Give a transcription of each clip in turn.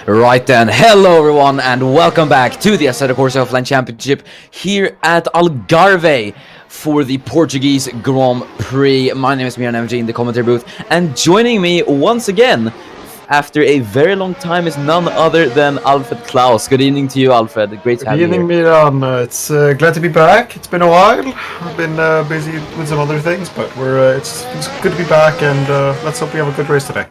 Right then, hello everyone and welcome back to the Assetto Corsa Offline Championship here at Algarve for the Portuguese Grand Prix. My name is Miran MG in the commentary booth, and joining me once again after a very long time is none other than Alfred Klaus. Good evening to you, Alfred. Great to have you here. Good evening, Miran. It's glad to be back. It's been a while. I've been busy with some other things, but it's good to be back, and let's hope we have a good race today.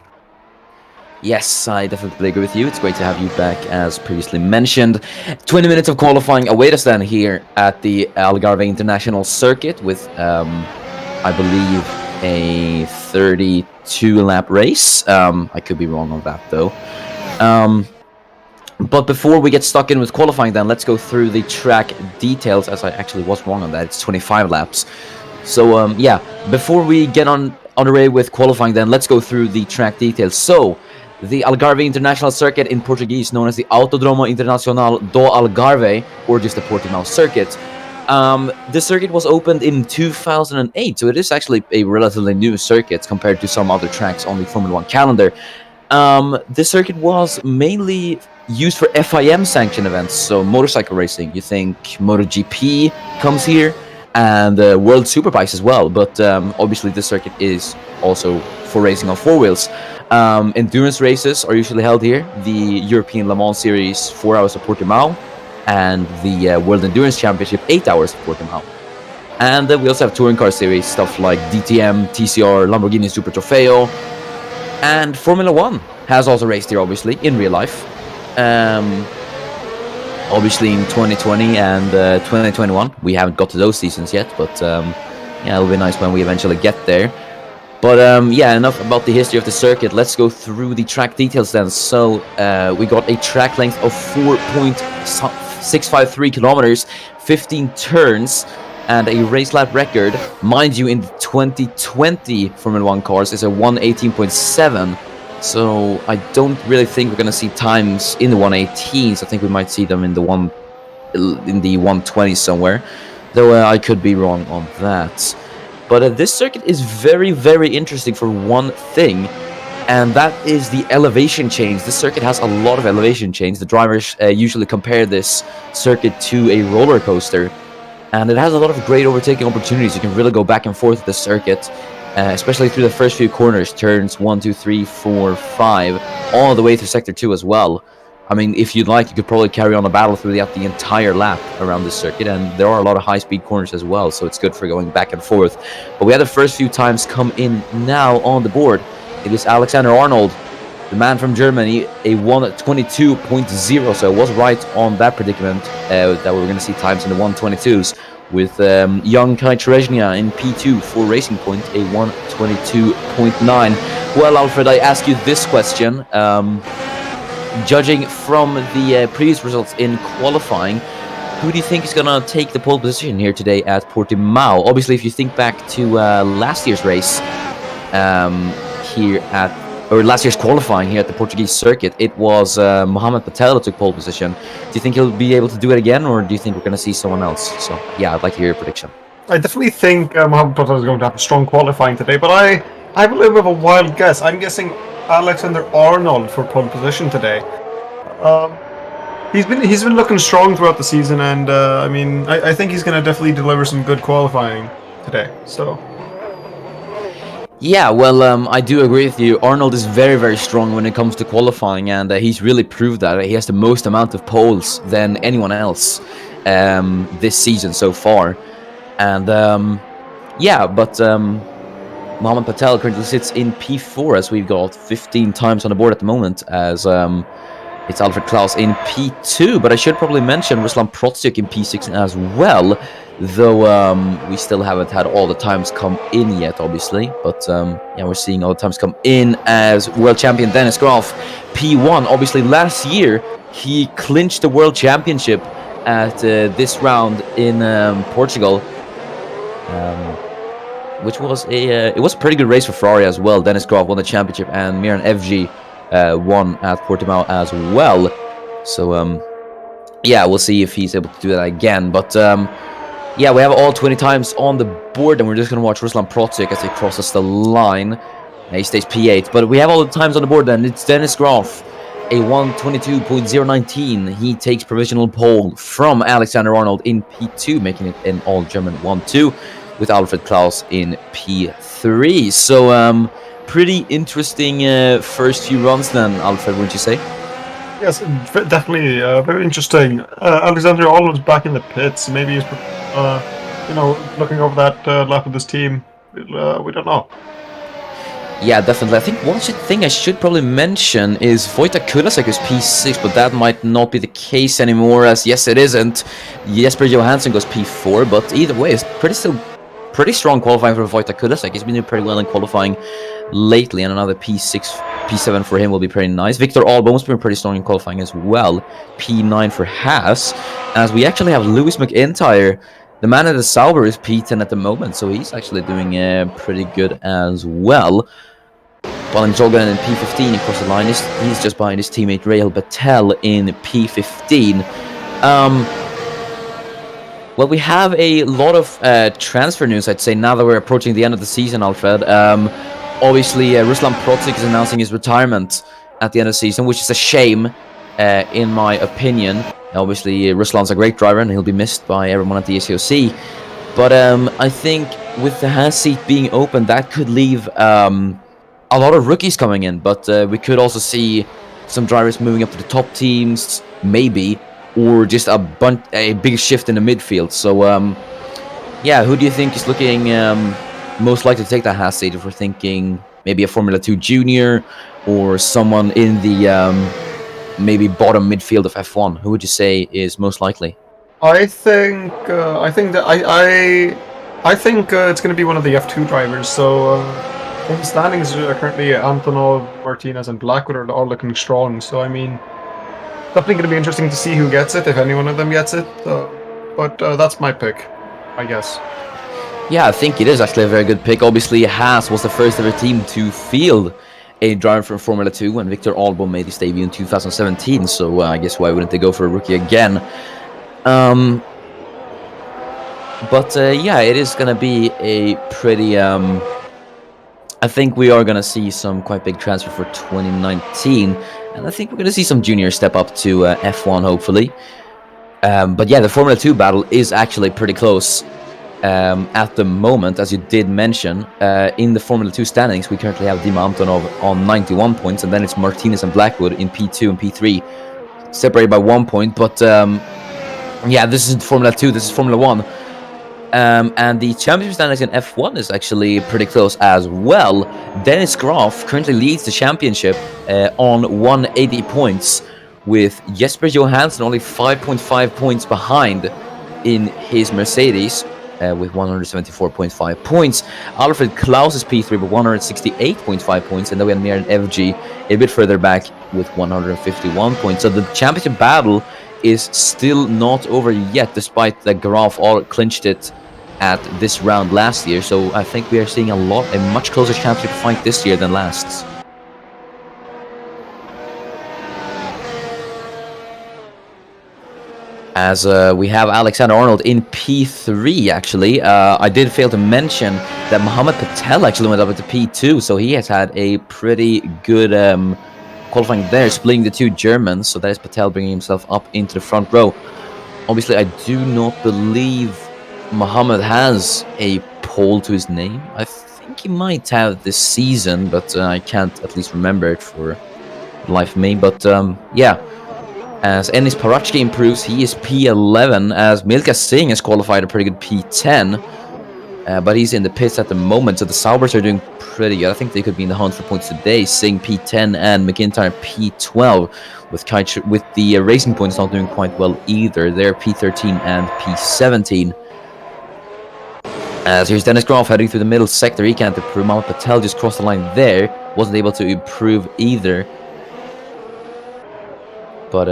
Yes, I definitely agree with you. It's great to have you back, as previously mentioned. 20 minutes of qualifying await us then here at the Algarve International Circuit with, I believe, a 32-lap race. I could be wrong on that, though. But before we get stuck in with qualifying then, let's go through the track details, as I actually was wrong on that. It's 25 laps. So, yeah, before we get on the way with qualifying then, let's go through the track details. So, the Algarve International Circuit in Portuguese, known as the Autódromo Internacional do Algarve, or just the Portimão Circuit. This circuit was opened in 2008, so it is actually a relatively new circuit compared to some other tracks on the Formula 1 calendar. This circuit was mainly used for FIM sanctioned events, so motorcycle racing. You think MotoGP comes here, and World Superbikes as well, but obviously this circuit is also for racing on four wheels. Endurance races are usually held here. The European Le Mans Series 4 hours of Portimão, and the World Endurance Championship 8 hours of Portimão. And we also have touring car series, stuff like DTM, TCR, Lamborghini Super Trofeo, and Formula 1 has also raced here, obviously, in real life. Obviously in 2020 and 2021, we haven't got to those seasons yet, but yeah, it'll be nice when we eventually get there. But yeah, enough about the history of the circuit. Let's go through the track details then. So we got a track length of 4.653 kilometers, 15 turns, and a race lap record. Mind you, in the 2020 Formula 1 cars is a 118.7. So I don't really think we're going to see times in the 118s. I think we might see them in the 120s somewhere, though I could be wrong on that. But this circuit is very, very interesting for one thing, and that is the elevation change. This circuit has a lot of elevation change. The drivers usually compare this circuit to a roller coaster, and it has a lot of great overtaking opportunities. You can really go back and forth with the circuit, especially through the first few corners, turns 1, 2, 3, 4, 5, all the way through Sector 2 as well. I mean, if you'd like, you could probably carry on a battle throughout the entire lap around this circuit, and there are a lot of high-speed corners as well, so it's good for going back and forth. But we had the first few times come in now on the board. It is Alexander Arnold, the man from Germany, a 1:22.0, so I was right on that predicament that we were going to see times in the 1:22s, with young Kai Terezhnia in P2 for Racing Point, a 1:22.9. Well, Alfred, I ask you this question. Judging from the previous results in qualifying, who do you think is going to take the pole position here today at Portimão? Obviously, if you think back to last year's race last year's qualifying here at the Portuguese circuit, it was Mohamed Patel who took pole position. Do you think he'll be able to do it again, or do you think we're going to see someone else? So, yeah, I'd like to hear your prediction. I definitely think Mohamed Patel is going to have a strong qualifying today, but I have a little bit of a wild guess. I'm guessing Alexander Arnold for pole position today. He's been looking strong throughout the season, and I mean, I think he's going to definitely deliver some good qualifying today. So. Yeah, well, I do agree with you. Arnold is very, very strong when it comes to qualifying, and he's really proved that. He has the most amount of poles than anyone else this season so far. And yeah, but Mohamed Patel currently sits in P4, as we've got 15 times on the board at the moment, as it's Alfred Klaus in P2. But I should probably mention Ruslan Protsiuk in P6 as well, though we still haven't had all the times come in yet, obviously. But yeah, we're seeing all the times come in as world champion Dennis Graf, P1. Obviously, last year he clinched the world championship at this round in Portugal. Which was it was a pretty good race for Ferrari as well. Dennis Graf won the championship, and Miran FG won at Portimão as well. So yeah, we'll see if he's able to do that again. But yeah, we have all 20 times on the board, and we're just going to watch Ruslan Protsiuk as he crosses the line. He stays P8, but we have all the times on the board then. It's Dennis Graf a 1:22.019. He takes provisional pole from Alexander Arnold in P2, making it an all-German 1-2, with Alfred Klaus in P3. So, pretty interesting first few runs then, Alfred, wouldn't you say? Yes, definitely very interesting. Alexander Arnold's back in the pits. Maybe he's, looking over that lap of this team. We don't know. Yeah, definitely. I think one thing I should probably mention is Wojtek Kulasek is P6, but that might not be the case anymore, as yes, it isn't. Jesper Johansson goes P4, but either way, it's pretty strong qualifying for Wojtek Kulasek. He's been doing pretty well in qualifying lately, and another P6, P7 for him will be pretty nice. Victor Albom's been pretty strong in qualifying as well. P9 for Haas, as we actually have Lewis McIntyre. The man at the Sauber is P10 at the moment, so he's actually doing pretty good as well. While Jogan in P15 across the line, he's just behind his teammate Rahel Patel in P15. Well, we have a lot of transfer news, I'd say, now that we're approaching the end of the season, Alfred. Obviously, Ruslan Protic is announcing his retirement at the end of the season, which is a shame, in my opinion. Obviously, Ruslan's a great driver, and he'll be missed by everyone at the ACOC. But I think with the Haas seat being open, that could leave a lot of rookies coming in. But we could also see some drivers moving up to the top teams, maybe, or just a big shift in the midfield. So, yeah, who do you think is looking most likely to take that Haas seat? If we're thinking maybe a Formula 2 junior or someone in the maybe bottom midfield of F1, who would you say is most likely? I think it's going to be one of the F2 drivers. So in the standings currently, Antonov, Martinez, and Blackwood are all looking strong. So I mean, definitely going to be interesting to see who gets it, if any one of them gets it. But that's my pick, I guess. Yeah, I think it is actually a very good pick. Obviously, Haas was the first ever team to field a driver from Formula 2 when Victor Albom made his debut in 2017, so I guess why wouldn't they go for a rookie again? But yeah, it is going to be a pretty... I think we are going to see some quite big transfer for 2019, and I think we're going to see some juniors step up to F1, hopefully. But yeah, the Formula 2 battle is actually pretty close. At the moment, as you did mention, in the Formula 2 standings, we currently have Dima Antonov on 91 points, and then it's Martinez and Blackwood in P2 and P3, separated by 1 point. But yeah, this isn't Formula 2, this is Formula 1. And the championship standings in F1 is actually pretty close as well. Dennis Graf currently leads the championship on 180 points, with Jesper Johansson only 5.5 points behind in his Mercedes. With 174.5 points. Alfred Klaus is P3 with 168.5 points, and then we have Miran Evji a bit further back with 151 points. So the championship battle is still not over yet, despite the Graf all clinched it at this round last year. So I think we are seeing a much closer championship fight this year than last. As we have Alexander Arnold in P3, actually. I did fail to mention that Mohamed Patel actually went up into P2, so he has had a pretty good qualifying there, splitting the two Germans. So that is Patel bringing himself up into the front row. Obviously, I do not believe Mohamed has a pole to his name. I think he might have this season, but I can't at least remember it for the life of me. But yeah. As Enis Parachki improves, he is P11, as Milka Singh has qualified a pretty good P10. But he's in the pits at the moment, so the Saubers are doing pretty good. I think they could be in the hunt for points today. Singh P10 and McIntyre P12, with the Racing Points not doing quite well either. They're P13 and P17. As here's Dennis Graf heading through the middle sector. He can't improve. Mohamed Patel just crossed the line there. Wasn't able to improve either. But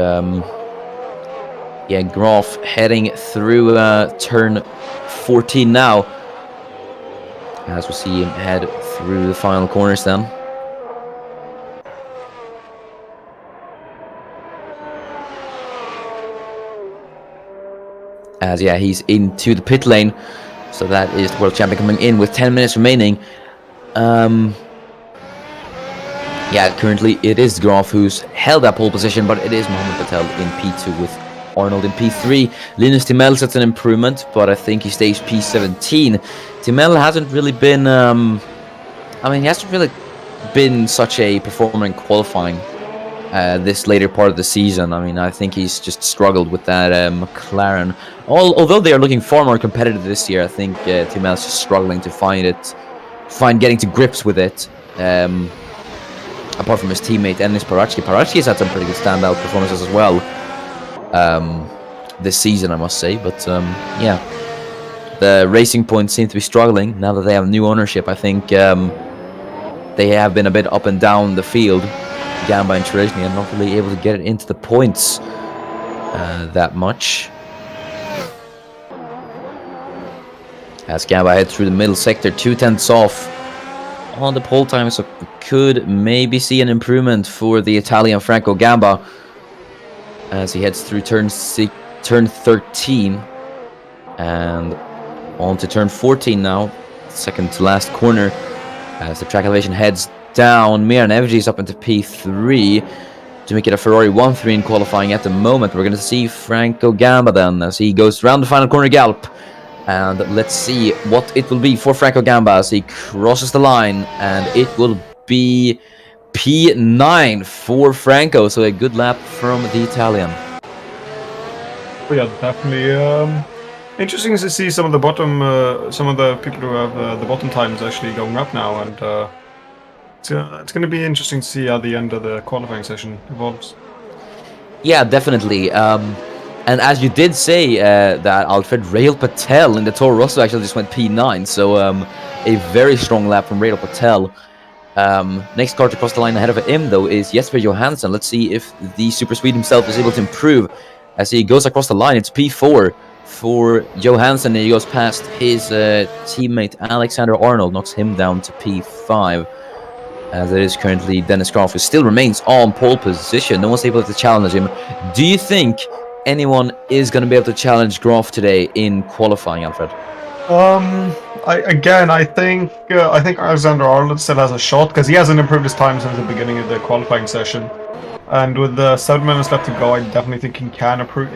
yeah, Graf heading through turn 14 now. As we see him head through the final corners then. As yeah, he's into the pit lane. So that is the world champion coming in with 10 minutes remaining. Yeah, currently it is Graf who's held that pole position, but it is Mohamed Patel in P2 with Arnold in P3. Linus Timel sets an improvement, but I think he stays P17. Timel hasn't really been, he hasn't really been such a performer in qualifying this later part of the season. I mean, I think he's just struggled with that McLaren. Although they are looking far more competitive this year, I think Timel's just struggling to find getting to grips with it. Apart from his teammate Enis Parachki. Parachki's had some pretty good standout performances as well this season, I must say. But yeah, the Racing Points seem to be struggling now that they have new ownership. I think they have been a bit up and down the field, Gamba and Cherezny, and not really able to get it into the points that much. As Gamba heads through the middle sector, 2/10 off on the pole time, so we could maybe see an improvement for the Italian Franco Gamba as he heads through turn 13 and on to turn 14 now, second to last corner. As the track elevation heads down, Miran Evji is up into P3 to make it a Ferrari 1-3 in qualifying at the moment. We're going to see Franco Gamba then as he goes around the final corner gallop. And let's see what it will be for Franco Gamba as he crosses the line. And it will be P9 for Franco. So a good lap from the Italian. Yeah, definitely. Interesting to see some of the people who have the bottom times actually going up now. And it's going to be interesting to see how the end of the qualifying session evolves. Yeah, definitely. And as you did say, that Alfred, Rahul Patel in the Toro Rosso actually just went P9. So a very strong lap from Rahul Patel. Next car to cross the line ahead of him, though, is Jesper Johansson. Let's see if the Super Swede himself is able to improve. As he goes across the line, it's P4 for Johansson. He goes past his teammate Alexander Arnold, knocks him down to P5. As it is currently Dennis Graf, who still remains on pole position. No one's able to challenge him. Do you think anyone is going to be able to challenge Graf today in qualifying, Alfred? I think Alexander Arnold still has a shot because he hasn't improved his time since the beginning of the qualifying session, and with 7 minutes left to go, I definitely think he can improve.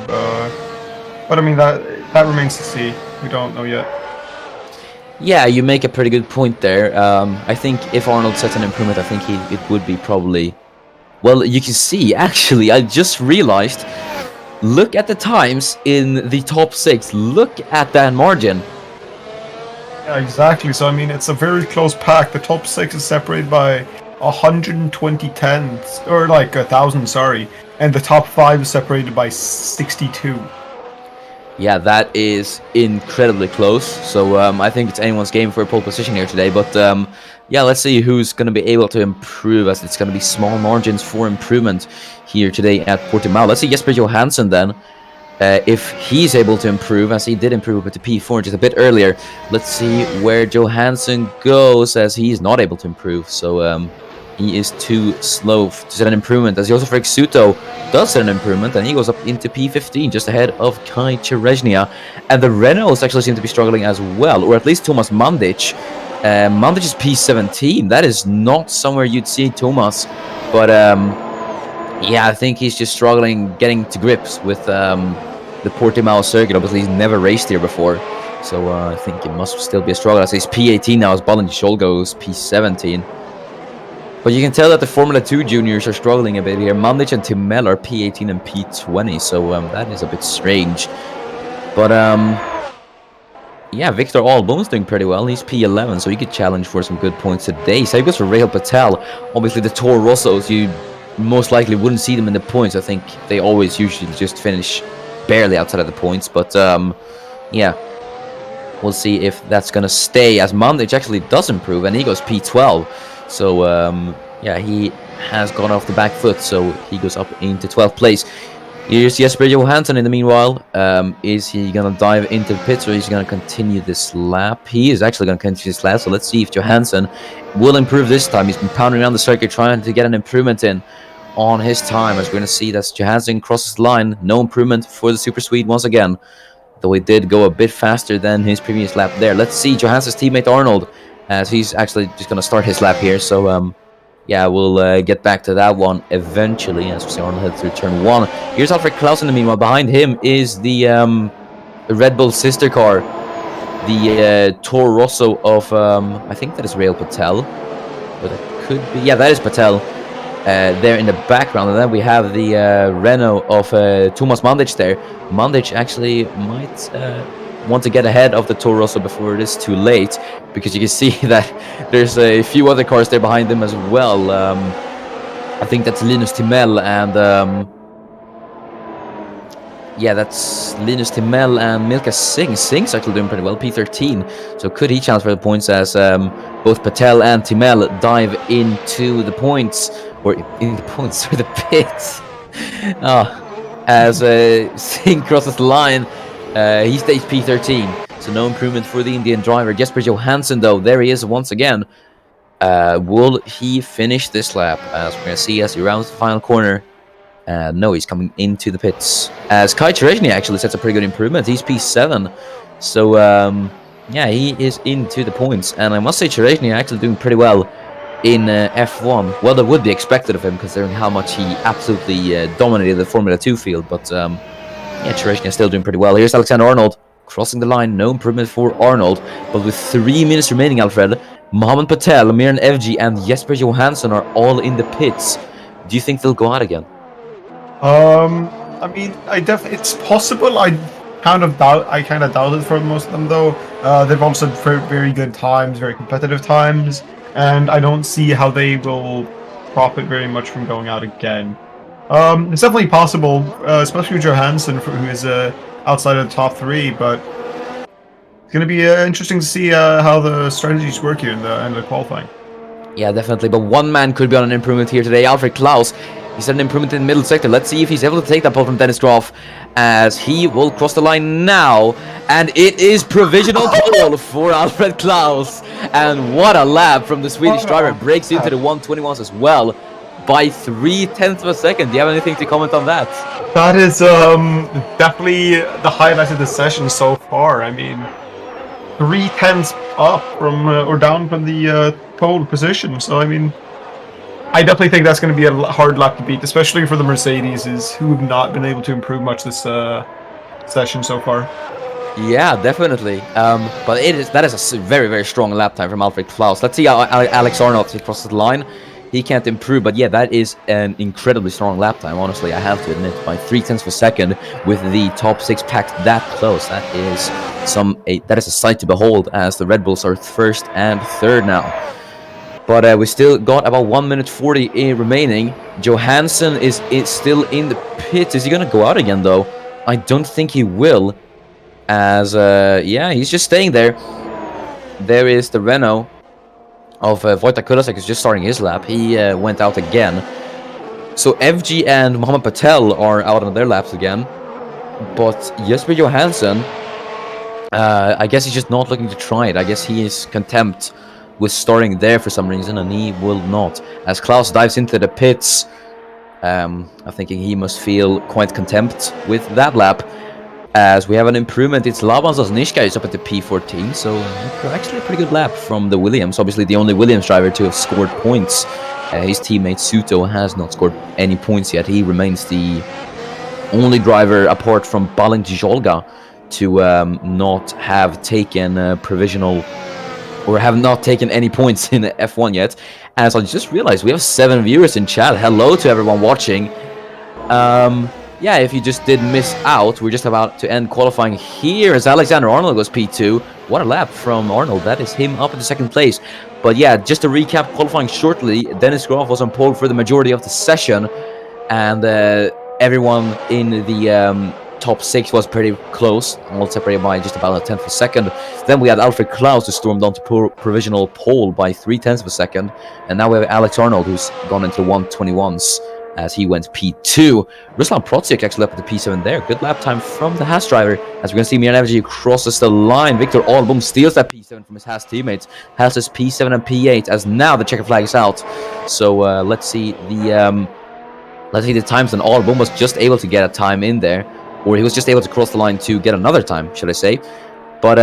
But I mean that remains to see. We don't know yet. Yeah, you make a pretty good point there. I think if Arnold sets an improvement, I think it would be probably. Well, you can see, actually, I just realized, look at the times in the top 6. Look at that margin. Yeah, exactly. So, I mean, it's a very close pack. The top 6 is separated by 120 tenths, or like 1,000, sorry. And the top 5 is separated by 62. Yeah, that is incredibly close. So I think it's anyone's game for a pole position here today. But yeah, let's see who's going to be able to improve, as it's going to be small margins for improvement here today at Portimao. Let's see Jesper Johansson then, if he's able to improve, as he did improve with the P4 just a bit earlier. Let's see where Johansson goes, as he's not able to improve. So he is too slow to set an improvement, as Josef Rexuto does set an improvement, and he goes up into P15, just ahead of Kai Cherezny. And the Renaults actually seem to be struggling as well, or at least Thomas Mandic. Mandic is P17. That is not somewhere you'd see Thomas, but yeah, I think he's just struggling getting to grips with the Portimao circuit. Obviously, he's never raced here before, so I think it must still be a struggle. As he's P18 now, as Balin Scholl goes P17. But you can tell that the Formula 2 juniors are struggling a bit here. Mandic and Timel are P18 and P20, so that is a bit strange. But yeah, Victor Albom's doing pretty well. He's P11, so he could challenge for some good points today. Same goes for Rahul Patel. Obviously, the Toro Rossos, you most likely wouldn't see them in the points. I think they always usually just finish barely outside of the points. But yeah, we'll see if that's going to stay, as Mandic actually does improve, and he goes P12. So yeah, he has gone off the back foot, so he goes up into 12th place. Here's Jesper Johansson in the meanwhile. Is he going to dive into the pits, or is he going to continue this lap? He is actually going to continue this lap, so let's see if Johansson will improve this time. He's been pounding around the circuit trying to get an improvement in on his time, as we're going to see that Johansson crosses the line. No improvement for the Super Swede once again, though he did go a bit faster than his previous lap there. Let's see Johansson's teammate Arnold, as he's actually just going to start his lap here. So yeah, we'll get back to that one eventually as we see Arnold head through turn 1. Here's Alfred Klaus in the meanwhile. Behind him is the Red Bull sister car, the Toro Rosso of I think that is Rail Patel, but it could be, yeah, that is Patel. There in the background, and then we have the Renault of Thomas Mandic there. Mandic actually might want to get ahead of the Toro Rosso before it is too late, because you can see that there's a few other cars there behind them as well. I think that's Linus Timel and yeah, that's Linus Timel and Milka Singh. Singh's actually doing pretty well, P13. So could he challenge for the points as both Patel and Timel dive into the points, or in the points, or the pits. As Singh crosses the line, he stays P13. So no improvement for the Indian driver. Jesper Johansson, though, there he is once again. Will he finish this lap? As we're going to see as he rounds the final corner. No, he's coming into the pits. As Kai Cherezny actually sets a pretty good improvement. He's P7. So, yeah, he is into the points. And I must say Cherezny actually doing pretty well in F1. Well, that would be expected of him, considering how much he absolutely dominated the Formula 2 field. But, yeah, Cherezny is still doing pretty well. Here's Alexander Arnold crossing the line. No improvement for Arnold. But with 3 minutes remaining, Alfred, Mohamed Patel, Miran Evji, and Jesper Johansson are all in the pits. Do you think they'll go out again? I mean, it's possible. I kind of doubt it for most of them, though. They've also had very good times, very competitive times, and I don't see how they will profit very much from going out again. It's definitely possible, especially with Johansson, who is outside of the top 3, but it's going to be interesting to see how the strategies work here in the qualifying. Yeah, definitely, but one man could be on an improvement here today, Alfred Klaus. He's had an improvement in the middle sector. Let's see if he's able to take that pole from Dennis Groff, as he will cross the line now. And it is provisional pole for Alfred Klaus. And what a lap from the Swedish driver. Breaks into the 121s as well by 0.3 of a second. Do you have anything to comment on that? That is definitely the highlight of the session so far. I mean, 0.3 up from or down from the pole position. So I mean, I definitely think that's going to be a hard lap to beat, especially for the Mercedes, who have not been able to improve much this session so far. Yeah, definitely. But that is a very, very strong lap time from Alfred Klaus. Let's see how Alex Arnold crosses the line. He can't improve, but yeah, that is an incredibly strong lap time, honestly, I have to admit, by 0.3 of a second with the top 6 packed that close. That is a sight to behold, as the Red Bulls are 1st and 3rd now. But we still got about 1 minute 40 remaining. Johansson is still in the pits. Is he going to go out again, though? I don't think he will. As, yeah, he's just staying there. There is the Renault of Wojtek Kulasek, who's just starting his lap. He went out again. So FG and Mohamed Patel are out on their laps again. But Jesper Johansson, I guess he's just not looking to try it. I guess he is content with starting there for some reason, and he will not. As Klaus dives into the pits, I'm thinking he must feel quite contempt with that lap. As we have an improvement, it's Laban Zosnishka is up at the P14, so actually a pretty good lap from the Williams. Obviously the only Williams driver to have scored points. His teammate Suto has not scored any points yet. He remains the only driver apart from Balint Jolga to not have taken provisional, or have not taken any points in F1 yet. As I just realized, we have 7 viewers in chat. Hello to everyone watching. Yeah, if you just did miss out, we're just about to end qualifying here as Alexander Arnold goes P2. What a lap from Arnold. That is him up in the 2nd place. But yeah, just to recap qualifying shortly, Dennis Groff was on pole for the majority of the session, and everyone in the top 6 was pretty close, all separated by just about 1/10 of a second. Then we had Alfred Klaus, who stormed onto provisional pole by 0.3 of a second, and now we have Alex Arnold, who's gone into the 121s as he went P2. Ruslan Protsic actually up at the P7 there. Good lap time from the Haas driver. As we're going to see, Miran Evji crosses the line. Victor Album steals that P7 from his Haas teammates. Haas is P7 and P8, as now the checker flag is out. So let's see the times. And Album was just able to get a time in there, or he was just able to cross the line to get another time, should I say. But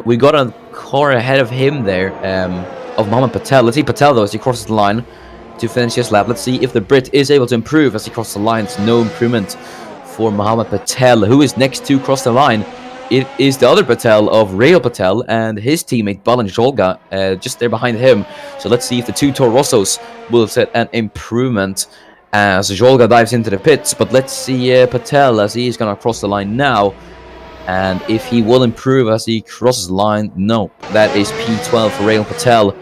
we got a car ahead of him there, of Mohamed Patel. Let's see Patel, though, as he crosses the line. to finish his lap. Let's see if the Brit is able to improve as he crosses the line. It's no improvement for Mohammed Patel, who is next to cross the line. It is the other Patel of Rail Patel and his teammate Balan Jolga just there behind him. So let's see if the two Toro Rossos will set an improvement as Jolga dives into the pits. But let's see Patel as he's going to cross the line now. And if he will improve as he crosses the line, no. That is P12 for Rail Patel.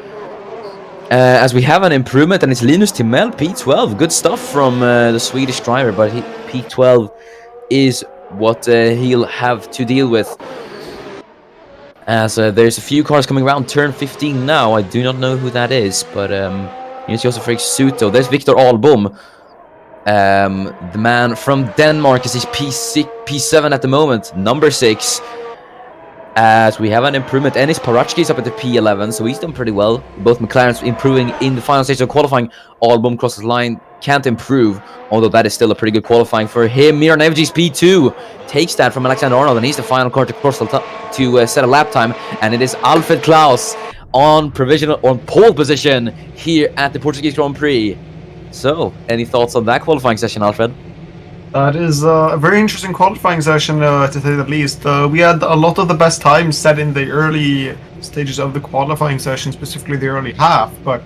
As we have an improvement, and it's Linus Timell, P12. Good stuff from the Swedish driver, but P12 is what he'll have to deal with. As there's a few cars coming around turn 15 now. I do not know who that is, but here's Josef Suto. There's Victor Albom. The man from Denmark is his P7 at the moment, number 6. As we have an improvement, Enis Parachki is up at the P11, so he's done pretty well. Both McLarens improving in the final stage of qualifying. Albom crosses the line, can't improve, although that is still a pretty good qualifying for him. Miran Evji's P2 takes that from Alexander Arnold, and he's the final car to cross the to set a lap time, and it is Alfred Klaus on pole position here at the Portuguese Grand Prix. So, any thoughts on that qualifying session, Alfred? That is a very interesting qualifying session, to say the least. We had a lot of the best times set in the early stages of the qualifying session, specifically the early half. But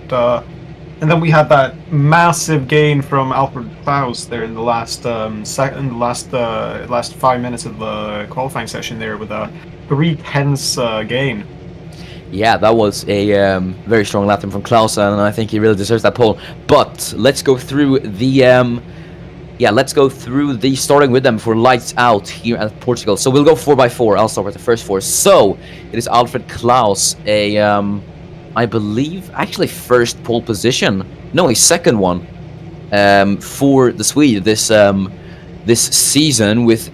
and then we had that massive gain from Alfred Klaus there in the last last 5 minutes of the qualifying session there with a 3/10 gain. Yeah, that was a very strong lap time from Klaus, and I think he really deserves that pole. But let's go through the starting with them for lights out here at Portugal. So we'll go 4x4. I'll start with the first 4. So it is Alfred Klaus, I believe, actually first pole position. No, a second one for the Swede this season with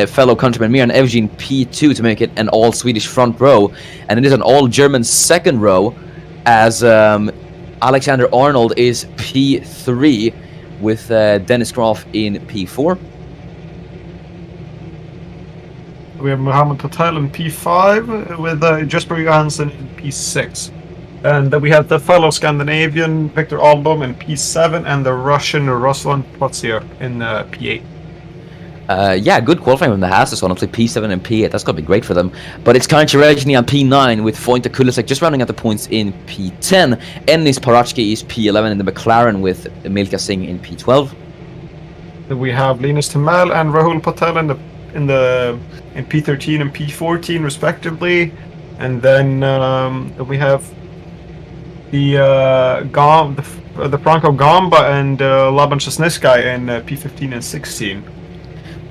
fellow countryman Miran Evgen P2 to make it an all-Swedish front row. And it is an all-German second row as Alexander Arnold is P3 with Dennis Graf in P4. We have Mohammed Patel in P5 with Jesper Johansson in P6. And then we have the fellow Scandinavian Victor Albom in P7 and the Russian Ruslan Potsyuk in P8. Yeah, good qualifying from the Haas, honestly. P7 and P8, that's going to be great for them. But it's Kancherezhny on P9 with Foyta Kulisek just rounding out the points in P10. Enis Parachki is P11 in the McLaren with Milka Singh in P12. Then we have Linus Timell and Rahul Patel in P13 and P14 respectively. And then we have the Franco Gamba and Laban Chesnisky in P15 and 16.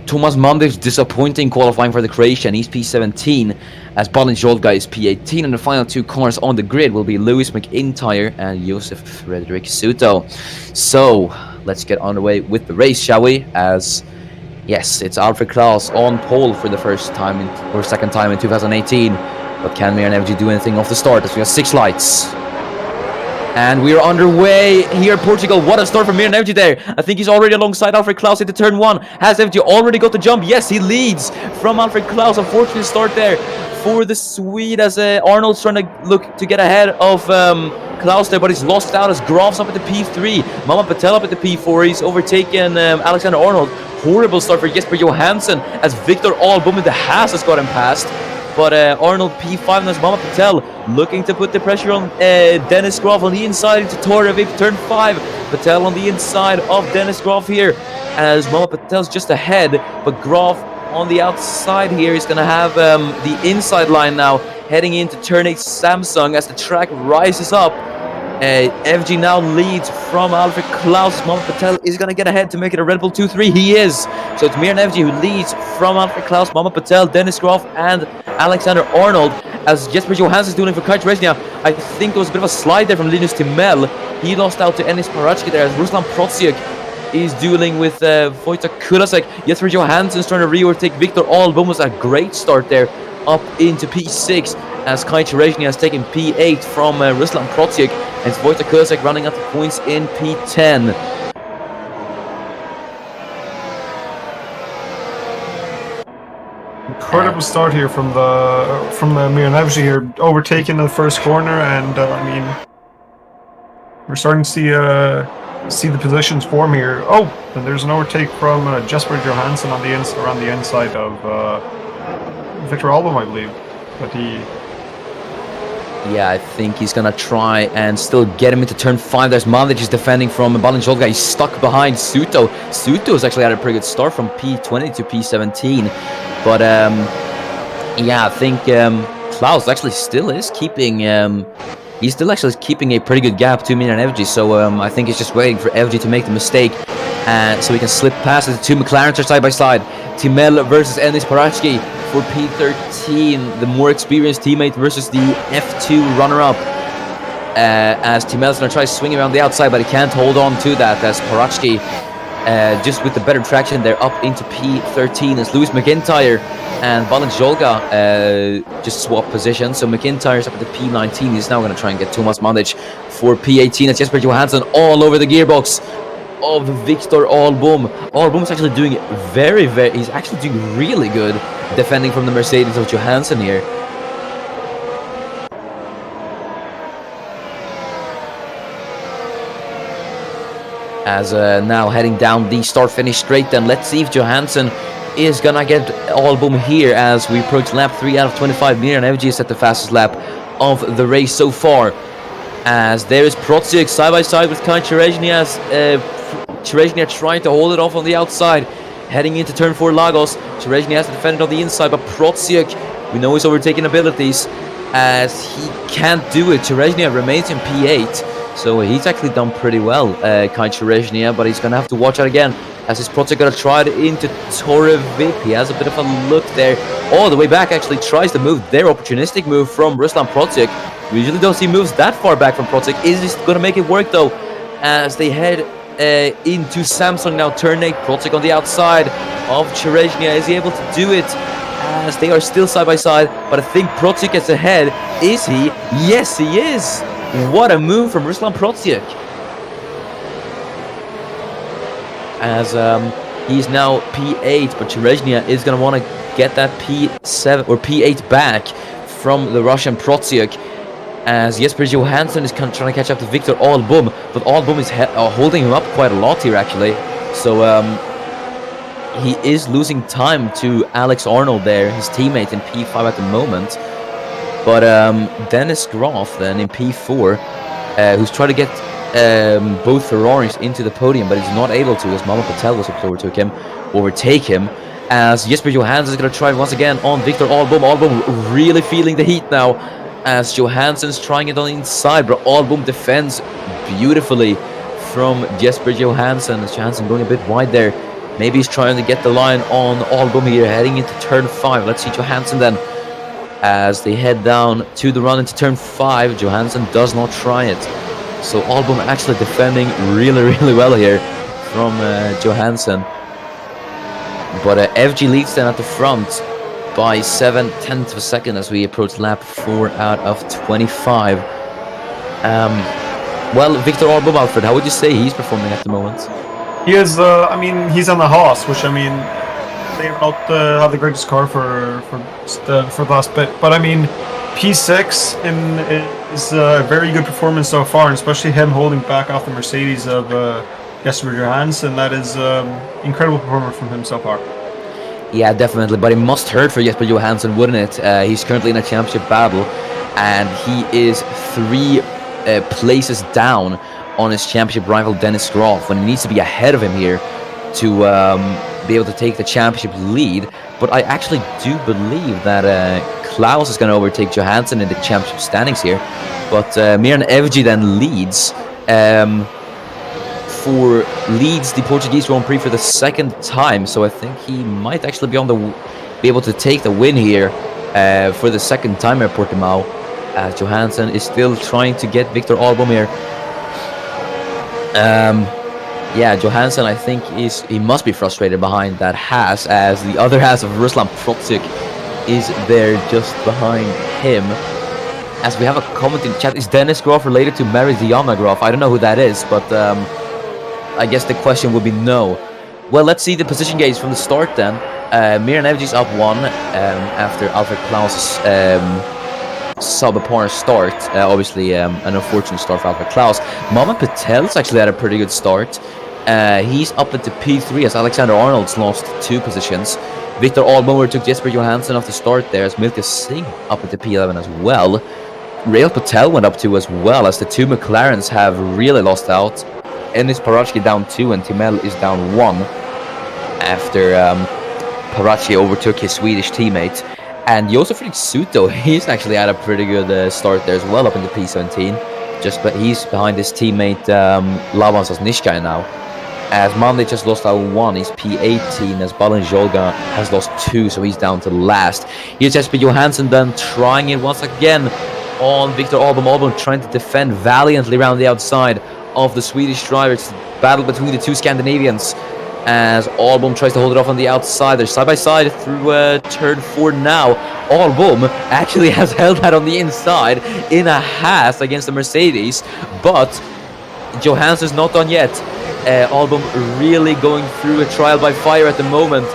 Thomas Mandev's disappointing qualifying for the Croatian. He's P17 as Balin Jolga is P18, and the final 2 cars on the grid will be Lewis McIntyre and Josef Frederick Suto. So let's get on the way with the race, shall we? As yes, it's Alfred Klaus on pole for the second time in 2018. But can Miran Evji do anything off the start as we have 6 lights? And we are underway here in Portugal. What a start from Miran Evji there. I think he's already alongside Alfred Klaus into turn 1. Has Evji already got the jump? Yes, he leads from Alfred Klaus. Unfortunate start there for the Swede as Arnold's trying to look to get ahead of Klaus there, but he's lost out as Graf's up at the P3. Mama Patel up at the P4. He's overtaken Alexander Arnold. Horrible start for Jesper Johansson as Victor Albom in the Haas has got him past. But Arnold P5 and as Mama Patel looking to put the pressure on Dennis Graf on the inside into Torevip turn 5. Patel on the inside of Dennis Graf here as Mama Patel's just ahead, but Graf on the outside here is going to have the inside line now heading into turn 8 Samsung as the track rises up. FG now leads from Alfred Klaus. Mama Patel is going to get ahead to make it a Red Bull 2-3. He is. So it's Miran Evji who leads from Alfred Klaus, Mama Patel, Dennis Graf, and Alexander Arnold. As Jesper Johansson is doing for Kancherezhny. I think there was a bit of a slide there from Linus Timell. He lost out to Enis Parachki there as Ruslan Potsyuk is dueling with Foyta Kulisek. Jesper Johansson's trying to re-overtake Victor Albom. Was a great start there up into P6 as Kancherezhny has taken P8 from Ruslan Potsyuk. And it's Foyta Kulisek running out the points in P10. Incredible start here from Miran Evji here, overtaking the first corner, and I mean, we're starting to see the positions form here. Oh, and there's an overtake from Jesper Johansson on the around the inside of Victor Album, I believe. But he. Yeah, I think he's gonna try and still get him into turn 5. There's Malic is defending from Balanjolga. He's stuck behind Suto. Suto's actually had a pretty good start from P20 to P17. But yeah, I think Klaus actually still is keeping he's still actually keeping a pretty good gap to Milan FG. So I think he's just waiting for FG to make the mistake, so he can slip past it. The two McLarens are side by side. Timel versus Enis Parachki for P13, the more experienced teammate versus the F2 runner-up. As Timel's gonna try swinging around the outside, but he can't hold on to that. As Parachki, just with the better traction, they're up into P13 as Lewis McIntyre and Balanjolga just swap positions. So McIntyre's up at the P19. He's now gonna try and get Thomas Mandic for P18. It's Jesper Johansson all over the gearbox of Victor Album. Album's actually doing he's actually doing really good defending from the Mercedes of Johansson here. As now heading down the start-finish straight, then let's see if Johansson is gonna get Album here as we approach lap 3 out of 25. Miran FG is at the fastest lap of the race so far. As there is Protsiuk side by side with Kain Cherezhny, Cherezhny trying to hold it off on the outside, heading into turn 4 Lagos. Cherezhny has to defend it on the inside, but Protsiuk, we know his overtaking abilities, as he can't do it. Cherezhny remains in P8, so he's actually done pretty well, Kain Cherezhny, but he's gonna have to watch out again, as his Protsiuk gonna try it into Torevip. He has a bit of a look there. Oh, the way back actually tries to move there. Opportunistic move from Ruslan Protsiuk. We usually don't see moves that far back from Protsiuk. Is this gonna make it work though? As they head into Samsung now, turn 8, Protsiuk on the outside of Cherezhny. Is he able to do it? As they are still side by side, but I think Protsiuk is ahead. Is he? Yes, he is. What a move from Ruslan Protsiuk. As he's now P8, but Cherezhny is going to want to get that P7 or P8 back from the Russian Protsiuk. As Jesper Johansson is trying to catch up to Victor Album, but Album is holding him up quite a lot here actually. So he is losing time to Alex Arnold there, his teammate in P5 at the moment. But Dennis Groff then in P4, who's trying to get both Ferraris into the podium, but he's not able to, as Mama Patel was able to overtake him. As Jesper Johansson is going to try once again on Victor Album. Album really feeling the heat now, as Johansson's trying it on the inside, but Album defends beautifully from Jesper Johansson. As Johansson going a bit wide there. Maybe he's trying to get the line on Album here, heading into turn 5. Let's see Johansson then. As they head down to the run into turn 5, Johansson does not try it. So Album actually defending really, really well here from Johansson. But FG leads then at the front by 7/10 of a second as we approach lap 4 out of 25. Well, Victor Album, Alfred, how would you say he's performing at the moment? He is, I mean, he's on the Haas, which, I mean, they don't have the greatest car for the last bit. But, I mean, P6 is a very good performance so far, and especially him holding back off the Mercedes of Jesper Johansson. That is incredible performance from him so far. Yeah, definitely, but it must hurt for Jesper Johansson, wouldn't it? He's currently in a championship battle, and he is 3 places down on his championship rival Dennis Groff, when he needs to be ahead of him here to be able to take the championship lead. But I actually do believe that Klaus is going to overtake Johansson in the championship standings here. But Miran Evji then leads the Portuguese Grand Prix for the 2nd time, so I think he might actually be able to take the win here for the 2nd time at Portimao. Johansson is still trying to get Victor Album here. Yeah, Johansson, I think he must be frustrated behind that Haas, as the other Haas of Ruslan Protsiuk is there just behind him. As we have a comment in chat, is Dennis Groff related to Mary Diana Groff? I don't know who that is, but I guess the question would be no. Well, let's see the position gauge from the start then. Miran Evji's up 1 after Alfred Klaus's subpar start. Obviously, an unfortunate start for Alfred Klaus. Mohamed Patel's actually had a pretty good start. He's up into P3 as Alexander Arnold's lost 2 positions. Victor Albomer took Jesper Johansson off the start there as Milka Singh up into P11 as well. Rail Patel went up 2 as well as the 2 McLarens have really lost out. Enis Paratsky down 2 and Timel is down 1 after Paratsky overtook his Swedish teammate. And Josef Suto, he's actually had a pretty good start there as well up into P17. But he's behind his teammate Lavan Sasnishkai now. As Mandic has lost out 1, he's P18, as Balin Jolga has lost 2, so he's down to last. Here's Jesper Johansson then trying it once again on Victor Albom. Albom trying to defend valiantly around the outside of the Swedish driver. It's battle between the 2 Scandinavians as Albom tries to hold it off on the outside. They're side by side through turn 4 now. Albom actually has held that on the inside in a Haas against the Mercedes, but Johansson's not done yet. Albom really going through a trial by fire at the moment,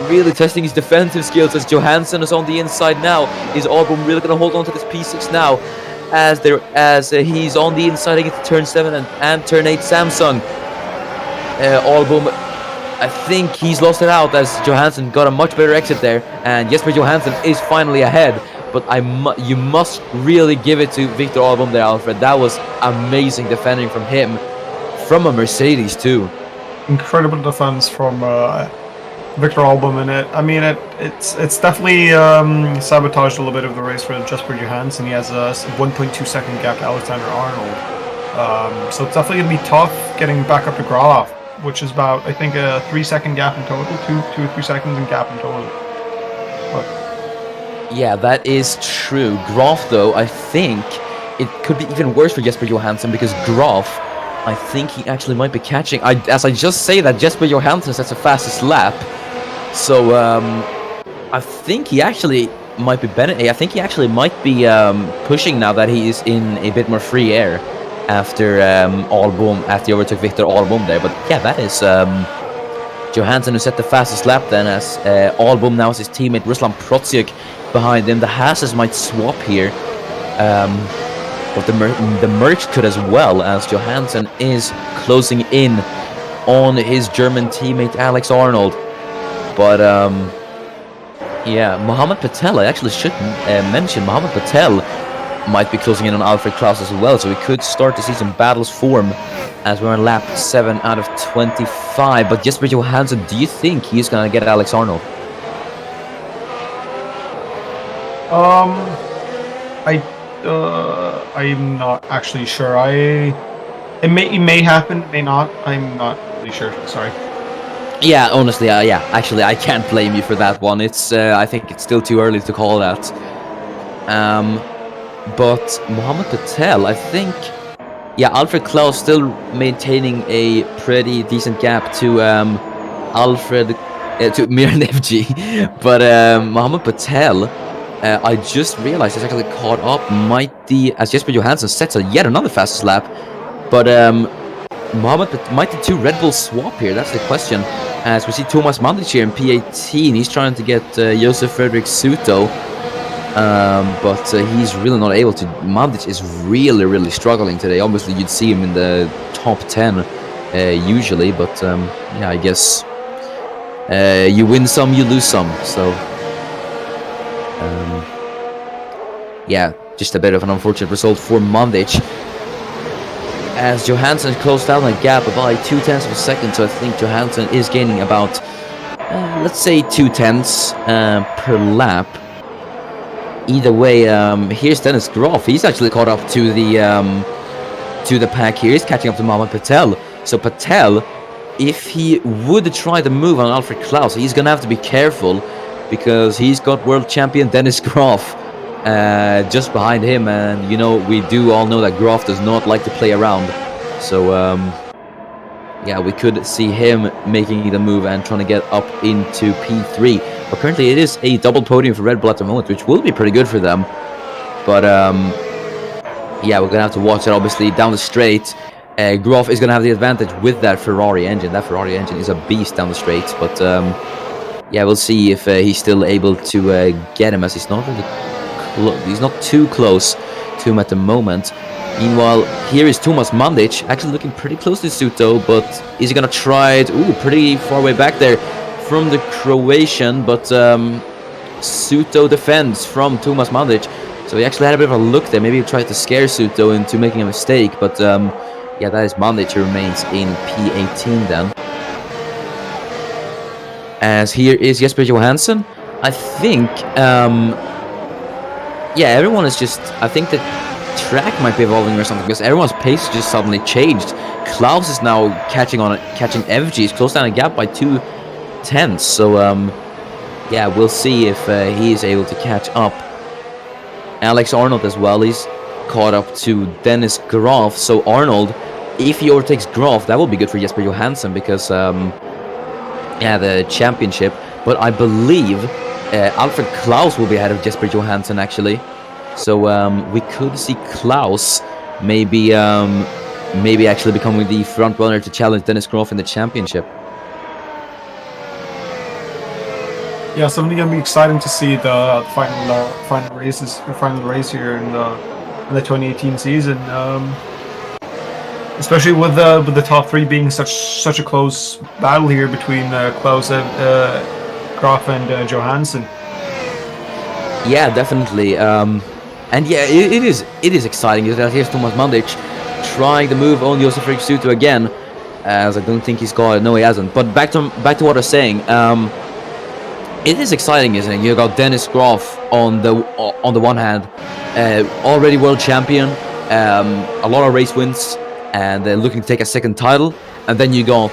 really testing his defensive skills as Johansson is on the inside now. Is Albom really going to hold on to this P6 now as he's on the inside against turn 7 and turn 8 Samsung? Albom, I think he's lost it out as Johansson got a much better exit there, and Jesper Johansson is finally ahead. But you must really give it to Victor Albom there, Alfred. That was amazing defending from him, from a Mercedes too. Incredible defense from Victor Albom in it. I mean, it's definitely sabotaged a little bit of the race for Jesper Johansson. He has a 1.2 second gap to Alexander Arnold. So it's definitely going to be tough getting back up to Graf, which is about, I think, a 3 second gap in total, 2 or 3 seconds in gap in total. But yeah, that is true. Graf, though, I think it could be even worse for Jesper Johansson because Graf, I think he actually might be catching. As I just say that, Jesper Johansson sets the fastest lap. So I think he actually might be I think he actually might be pushing now that he is in a bit more free air after after he overtook Victor Albom there. But yeah, that is Johansson who set the fastest lap then, as Albom now is his teammate Ruslan Protsiuk behind him. The Haas's might swap here, but the Mercs could as well, as Johansson is closing in on his German teammate Alex Arnold. But yeah, Mohamed Patel, I actually should mention, Mohamed Patel might be closing in on Alfred Klaus as well, so we could start to see some battles form as we're on lap 7 out of 25. But Jesper Johansson, do you think he's going to get Alex Arnold? I'm not actually sure. It may happen, it may not. I'm not really sure. Sorry. Yeah, honestly, yeah. Actually, I can't blame you for that one. It's I think it's still too early to call that. But Mohamed Patel, I think, yeah, Alfred Klaus still maintaining a pretty decent gap to to Miran FG, but Mohamed Patel, I just realized is actually caught up. As Jesper Johansson sets yet another fastest lap, but might the 2 Red Bulls swap here? That's the question. As we see Thomas Mandic here in P18, he's trying to get Josef Fredrik Suto, but he's really not able to. Mandic is really struggling today. Obviously, you'd see him in the top 10 usually, but yeah, I guess you win some, you lose some. So yeah, just a bit of an unfortunate result for Mandic, as Johansson closed down a gap by 0.2 of a second. So I think Johansson is gaining about let's say 0.2 per lap. Either way, here's Dennis Groff. He's actually caught up to the pack here. He's catching up to Mohamed Patel. So Patel, if he would try the move on Alfred Klaus, he's gonna have to be careful, because he's got world champion Dennis Groff just behind him, and you know, we do all know that Groff does not like to play around. So yeah, we could see him making the move and trying to get up into P3. But currently it is a double podium for Red Bull at the moment, which will be pretty good for them. But yeah, we're gonna have to watch it. Obviously down the straight, Groff is gonna have the advantage with that Ferrari engine. That Ferrari engine is a beast down the straight. But yeah, we'll see if he's still able to get him, as he's not really he's not too close to him at the moment. Meanwhile, here is Tomas Mandic, actually looking pretty close to Suto, but is he gonna try it? Ooh, pretty far way back there from the Croatian, but Suto defends from Tomas Mandic. So he actually had a bit of a look there. Maybe he tried to scare Suto into making a mistake, but yeah, that is Mandic who remains in P18 then. As here is Jesper Johansson. I think, yeah, everyone is just, I think the track might be evolving or something, because everyone's pace just suddenly changed. Klaus is now catching FG. He's closed down a gap by 2/10. So, yeah, we'll see if he is able to catch up. Alex Arnold as well, he's caught up to Dennis Graf. So Arnold, if he overtakes Graf, that will be good for Jesper Johansson, because yeah, the championship. But I believe Alfred Klaus will be ahead of Jesper Johansson actually. So we could see Klaus maybe actually becoming the front runner to challenge Dennis Graf in the championship. Yeah, so it's gonna be exciting to see the final race here in the 2018 season. Especially with the top three being such a close battle here between Klaus, Graf, and Johansson. Yeah, definitely. And yeah, it is exciting. Here's Tomas Mandic trying to move on Josef Suto again, as I don't think he's got it. No, he hasn't. But back to what I was saying. It is exciting, isn't it? You got Dennis Graf on the one hand, already world champion, a lot of race wins, and looking to take a second title. And then you got,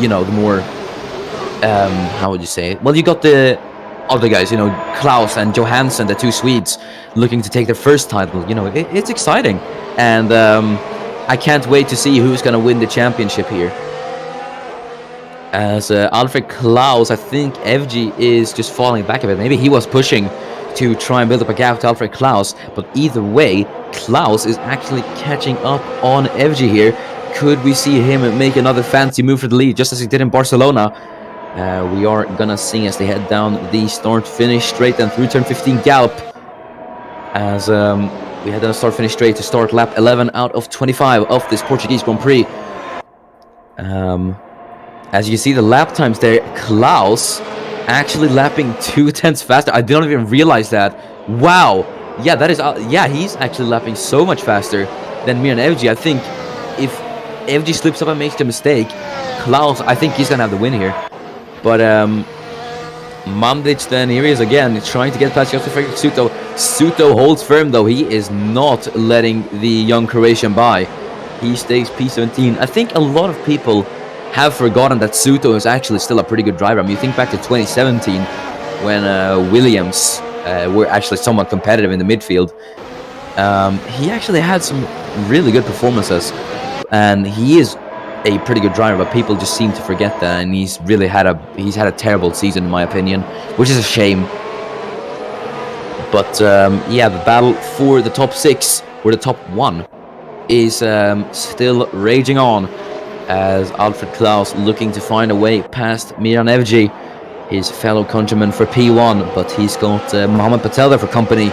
you know, the more, how would you say it? Well, you got the other guys, you know, Klaus and Johansson, the two Swedes, looking to take their first title. You know, it's exciting, and I can't wait to see who's gonna win the championship here. As Alfred Klaus, I think FG is just falling back a bit. Maybe he was pushing to try and build up a gap to Alfred Klaus, but either way, Klaus is actually catching up on FG here. Could we see him make another fancy move for the lead, just as he did in Barcelona? We are gonna see as they head down the start-finish straight and through turn 15 gallop. As we head down start-finish straight to start lap 11 out of 25 of this Portuguese Grand Prix. As you see the lap times there, Klaus actually lapping 2/10 faster. I didn't even realize that. Wow. Yeah, that is. Yeah, he's actually lapping so much faster than me and FG. I think if FG slips up and makes a mistake, Klaus, I think he's gonna have the win here. But Mandic then, here he is again, trying to get past Josef Suto. Suto holds firm though. He is not letting the young Croatian by. He stays P17. I think a lot of people have forgotten that Suto is actually still a pretty good driver. I mean, you think back to 2017 when Williams were actually somewhat competitive in the midfield. He actually had some really good performances, and he is a pretty good driver, but people just seem to forget that, and he's had a terrible season in my opinion, which is a shame. But yeah, the battle for the top 6 or the top 1 is still raging on, as Alfred Klaus looking to find a way past Miran Evji, his fellow countryman for P1, but he's got Mohammed Patel there for company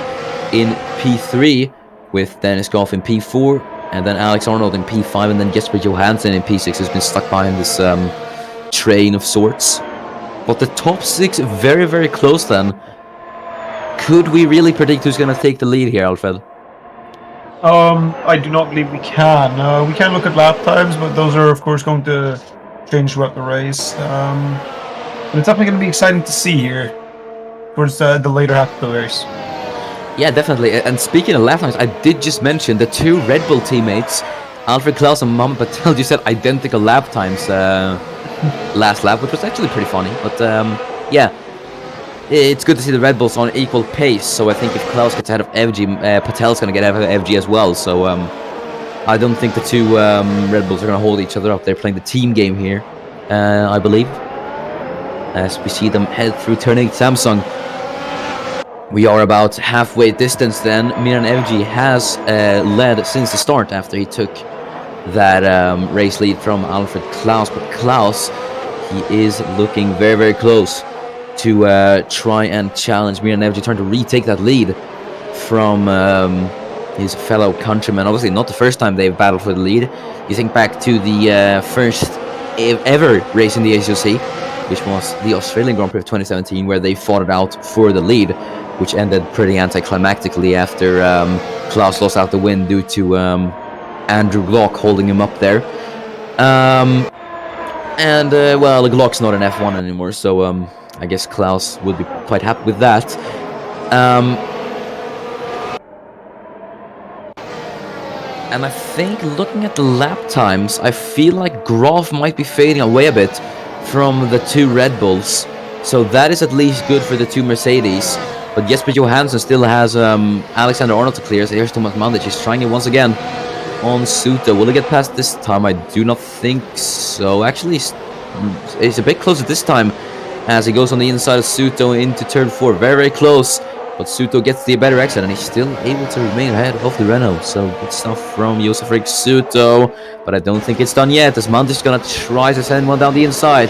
in P3, with Dennis Graf in P4, and then Alex Arnold in P5, and then Jesper Johansson in P6 has been stuck behind this train of sorts. But the top 6 very, very close then. Could we really predict who's going to take the lead here, Alfred? I do not believe we can. We can look at lap times, but those are of course going to change throughout the race. But it's definitely going to be exciting to see here towards the later half of the race. Yeah, definitely. And speaking of lap times, I did just mention the two Red Bull teammates, Alfred Klaus and Mohammed Patel, just had identical lap times last lap, which was actually pretty funny. But yeah, it's good to see the Red Bulls on equal pace. So I think if Klaus gets ahead of FG, Patel's going to get ahead of FG as well. So I don't think the two Red Bulls are going to hold each other up. They're playing the team game here, I believe. As we see them head through turn 8 Samsung. We are about halfway distance then. Miran Evji has led since the start after he took that race lead from Alfred Klaus. But Klaus, he is looking very, very close to try and challenge Miran Evji, trying to retake that lead. from his fellow countrymen. Obviously, not the first time they've battled for the lead. You think back to the first ever race in the ACOC, which was the Australian Grand Prix of 2017, where they fought it out for the lead, which ended pretty anticlimactically after Klaus lost out the win due to Andrew Glock holding him up there. Well, Glock's not an F1 anymore, so I guess Klaus would be quite happy with that. And I think looking at the lap times, I feel like Graf might be fading away a bit from the two Red Bulls. So that is at least good for the two Mercedes. But Jesper Johansson still has Alexander Arnold to clear. So here's Thomas Mandic. He's trying it once again on Suto. Will he get past this time? I do not think so. Actually, it's a bit closer this time as he goes on the inside of Suto into turn 4. Very, very close. But Suto gets the better exit and he's still able to remain ahead of the Renault. So good stuff from Josef Rick Suto. But I don't think it's done yet as Mandic is going to try to send one down the inside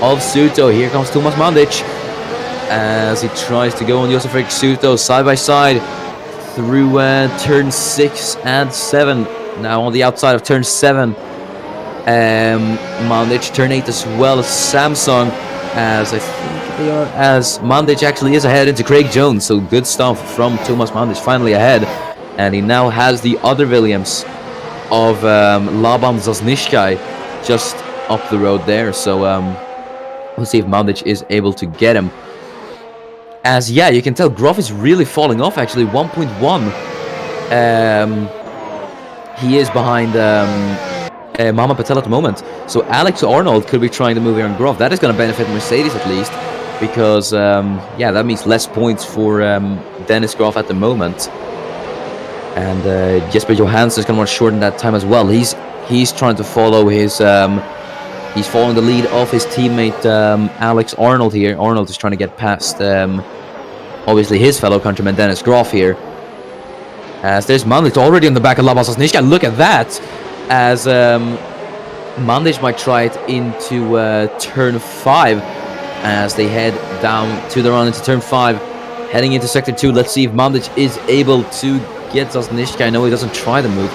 of Suto. Here comes Thomas Mandic as he tries to go on Josef Rick Suto side by side through turn 6 and 7. Now on the outside of turn 7. Mandic, turn 8 as well as Samsung, as I think they are, as Mandic actually is ahead into Craig Jones. So good stuff from Thomas Mandic, finally ahead, and he now has the other Williams of Laban Zosnishkai just up the road there. So we'll see if Mandic is able to get him. As yeah, you can tell Graf is really falling off actually. 1.1. He is behind Mama Patel at the moment. So Alex Arnold could be trying to move here on Graf. That is going to benefit Mercedes at least, because yeah, that means less points for Dennis Graf at the moment. And Jesper Johansson is going to want to shorten that time as well. He's trying to follow his he's following the lead of his teammate Alex Arnold here. Arnold is trying to get past obviously his fellow countryman Dennis Graf here. As there's Mandic already on the back of Laban Zosnishkai. Look at that! As Mandic might try it into turn 5 as they head down to the run into turn 5, heading into sector 2. Let's see if Mandic is able to get Zosnishkai. I know he doesn't try the move,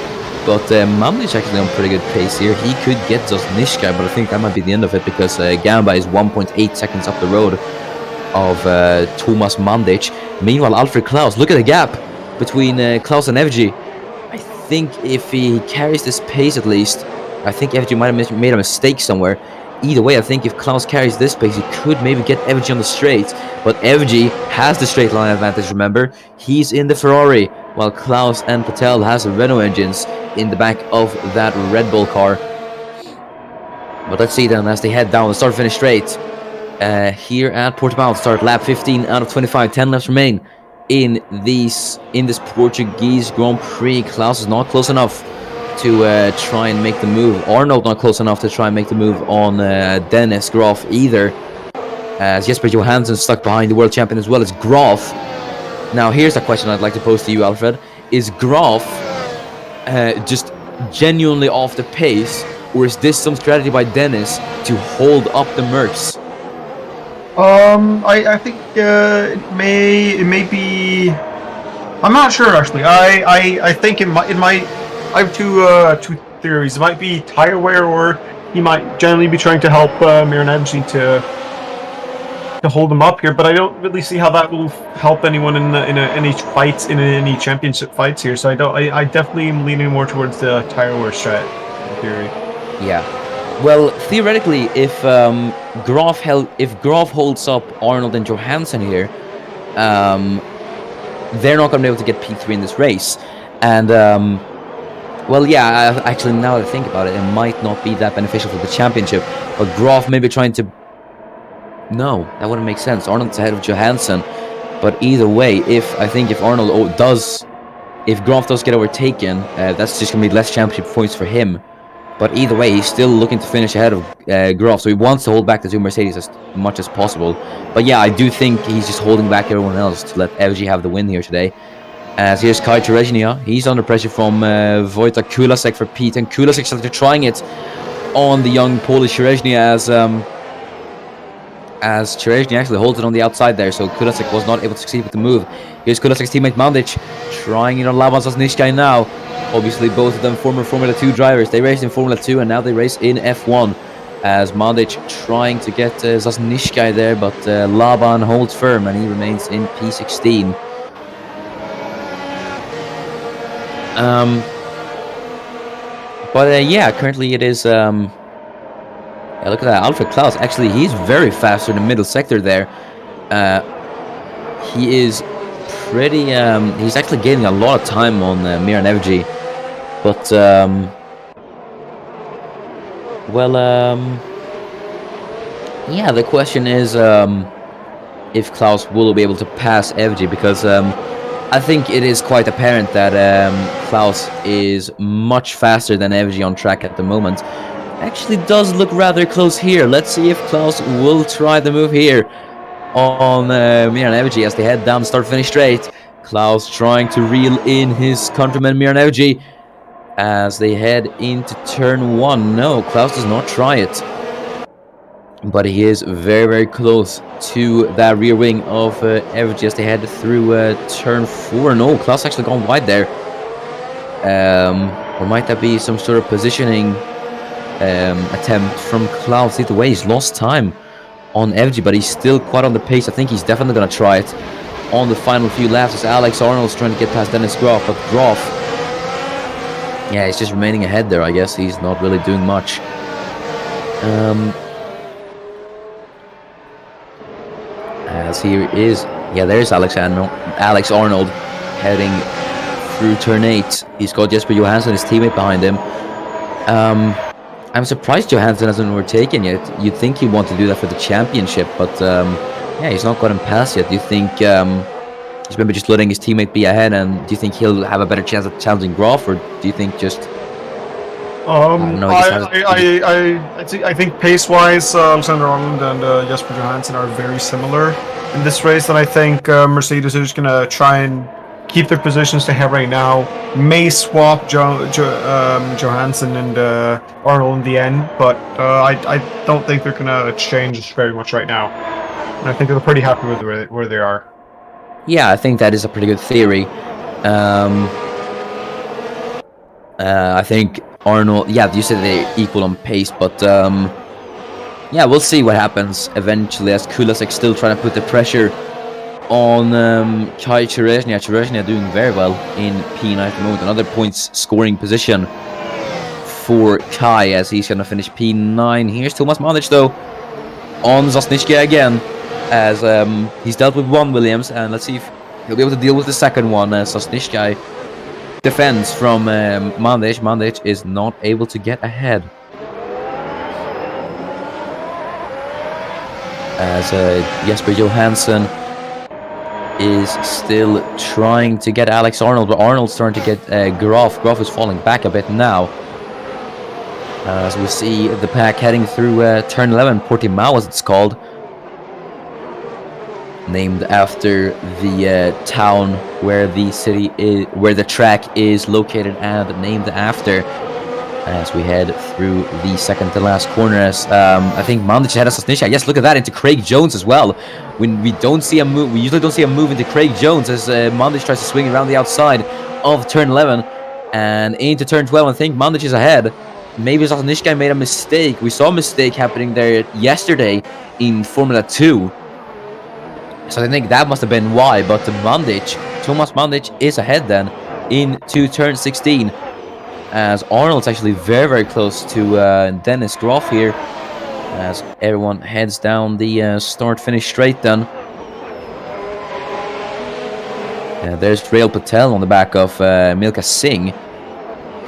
but Mandic actually on pretty good pace here. He could get Zosnishkai, but I think that might be the end of it, because Gamba is 1.8 seconds up the road of Thomas Mandic. Meanwhile, Alfred Klaus, look at the gap between Klaus and FG. I think if he carries this pace at least, I think FG might have made a mistake somewhere. Either way, I think if Klaus carries this pace, he could maybe get FG on the straight. But FG has the straight line advantage, remember. He's in the Ferrari, while Klaus and Patel has the Renault engines in the back of that Red Bull car. But let's see then as they head down the start-finish straight. Here at Portimao, start lap 15 out of 25, 10 laps remain in this Portuguese Grand Prix. Klaus is not close enough to try and make the move. Arnold not close enough to try and make the move on Dennis Graf either. As Jesper Johansson stuck behind the world champion as well as Graf. Now here's a question I'd like to pose to you, Alfred. Is Graf just genuinely off the pace, or is this some strategy by Dennis to hold up the Mercs? I think it may be. I'm not sure actually. I think it might. I have two theories. It might be tire wear, or he might generally be trying to help Miran Ebsi to hold him up here. But I don't really see how that will help anyone in any fights, in any championship fights here. So I definitely am leaning more towards the tire wear strat in theory. Yeah. Well, theoretically, if Graf holds up Arnold and Johansson here, they're not going to be able to get P3 in this race. And well, yeah, actually, now that I think about it, it might not be that beneficial for the championship. But Graf maybe trying to... No, that wouldn't make sense. Arnold's ahead of Johansson. But either way, if Arnold does... If Graf does get overtaken, that's just going to be less championship points for him. But either way, he's still looking to finish ahead of Graf, so he wants to hold back the two Mercedes as much as possible. But yeah, I do think he's just holding back everyone else to let FG have the win here today. As here's Kai Terezhnia, he's under pressure from Wojtek Kulasek for Pete, and Kulasek started trying it on the young Polish Terezhnia as as Cherezny actually holds it on the outside there, so Kulasek was not able to succeed with the move. Here's Kulasek's teammate Mandic trying it on Laban Sosnishkai now. Obviously, both of them former Formula 2 drivers. They raced in Formula 2 and now they race in F1. As Mandic trying to get Sosnishkai there, but Laban holds firm and he remains in P16. But yeah, currently it is... yeah, look at that, Alfred Klaus. Actually, he's very fast in the middle sector there. He is pretty... he's actually gaining a lot of time on Miran Evji. But, well, yeah, the question is if Klaus will be able to pass Evji, because I think it is quite apparent that Klaus is much faster than Evji on track at the moment. Actually does look rather close here. Let's see if Klaus will try the move here on Miran Evji as they head down the start-finish straight. Klaus trying to reel in his countryman Miran Evji as they head into turn 1. No, Klaus does not try it. But he is very, very close to that rear wing of Evji as they head through turn 4. No, Klaus actually gone wide there. Or might that be some sort of positioning attempt from Klaus? Either way, he's lost time on Evji, but he's still quite on the pace. I think he's definitely going to try it on the final few laps as Alex Arnold's trying to get past Dennis Groff, but Groff, yeah, he's just remaining ahead there. I guess he's not really doing much. As here is, yeah, there's Alex Arnold heading through turn 8. He's got Jesper Johansson, his teammate, behind him. I'm surprised Johansson hasn't overtaken yet. You'd think he'd want to do that for the championship, but yeah, he's not gotten past yet. Do you think he's maybe just letting his teammate be ahead, and do you think he'll have a better chance of challenging Groff, or do you think just... I think pace-wise, Alexander Arnold and Jesper Johansson are very similar in this race, and I think Mercedes is going to try and keep their positions they have right now. May swap Johansson and Arnold in the end, but I don't think they're going to change very much right now. And I think they're pretty happy with where they are. Yeah, I think that is a pretty good theory. I think Arnold, yeah, you said they're equal on pace, but yeah, we'll see what happens eventually as Kulasek still trying to put the pressure on Kai Cherezny. Cherezny doing very well in P9 at the moment. Another points scoring position for Kai as he's going to finish P9. Here's Thomas Mandic though on Sosnishkai again as he's dealt with one Williams, and let's see if he'll be able to deal with the second one. Sosnishkai defends from Mandic. Mandic is not able to get ahead as Jesper Johansson is still trying to get Alex Arnold, but Arnold's starting to get Groff. Groff is falling back a bit now as we see the pack heading through turn 11, Portimao as it's called, named after the town where the city is, where the track is located, and named after as we head through the second to last corner. As I think Mandic ahead of Sosnishkai. Yes, look at that, into Craig Jones as well. When we don't see a move, we usually don't see a move into Craig Jones as Mandic tries to swing around the outside of turn 11 and into turn 12. I think Mandic is ahead. Maybe Sosnishkai made a mistake. We saw a mistake happening there yesterday in Formula 2. So I think that must have been why, but Thomas Mandic is ahead then into turn 16 as Arnold's actually very, very close to Dennis Groff here as everyone heads down the start-finish straight then. There's Rail Patel on the back of Milka Singh,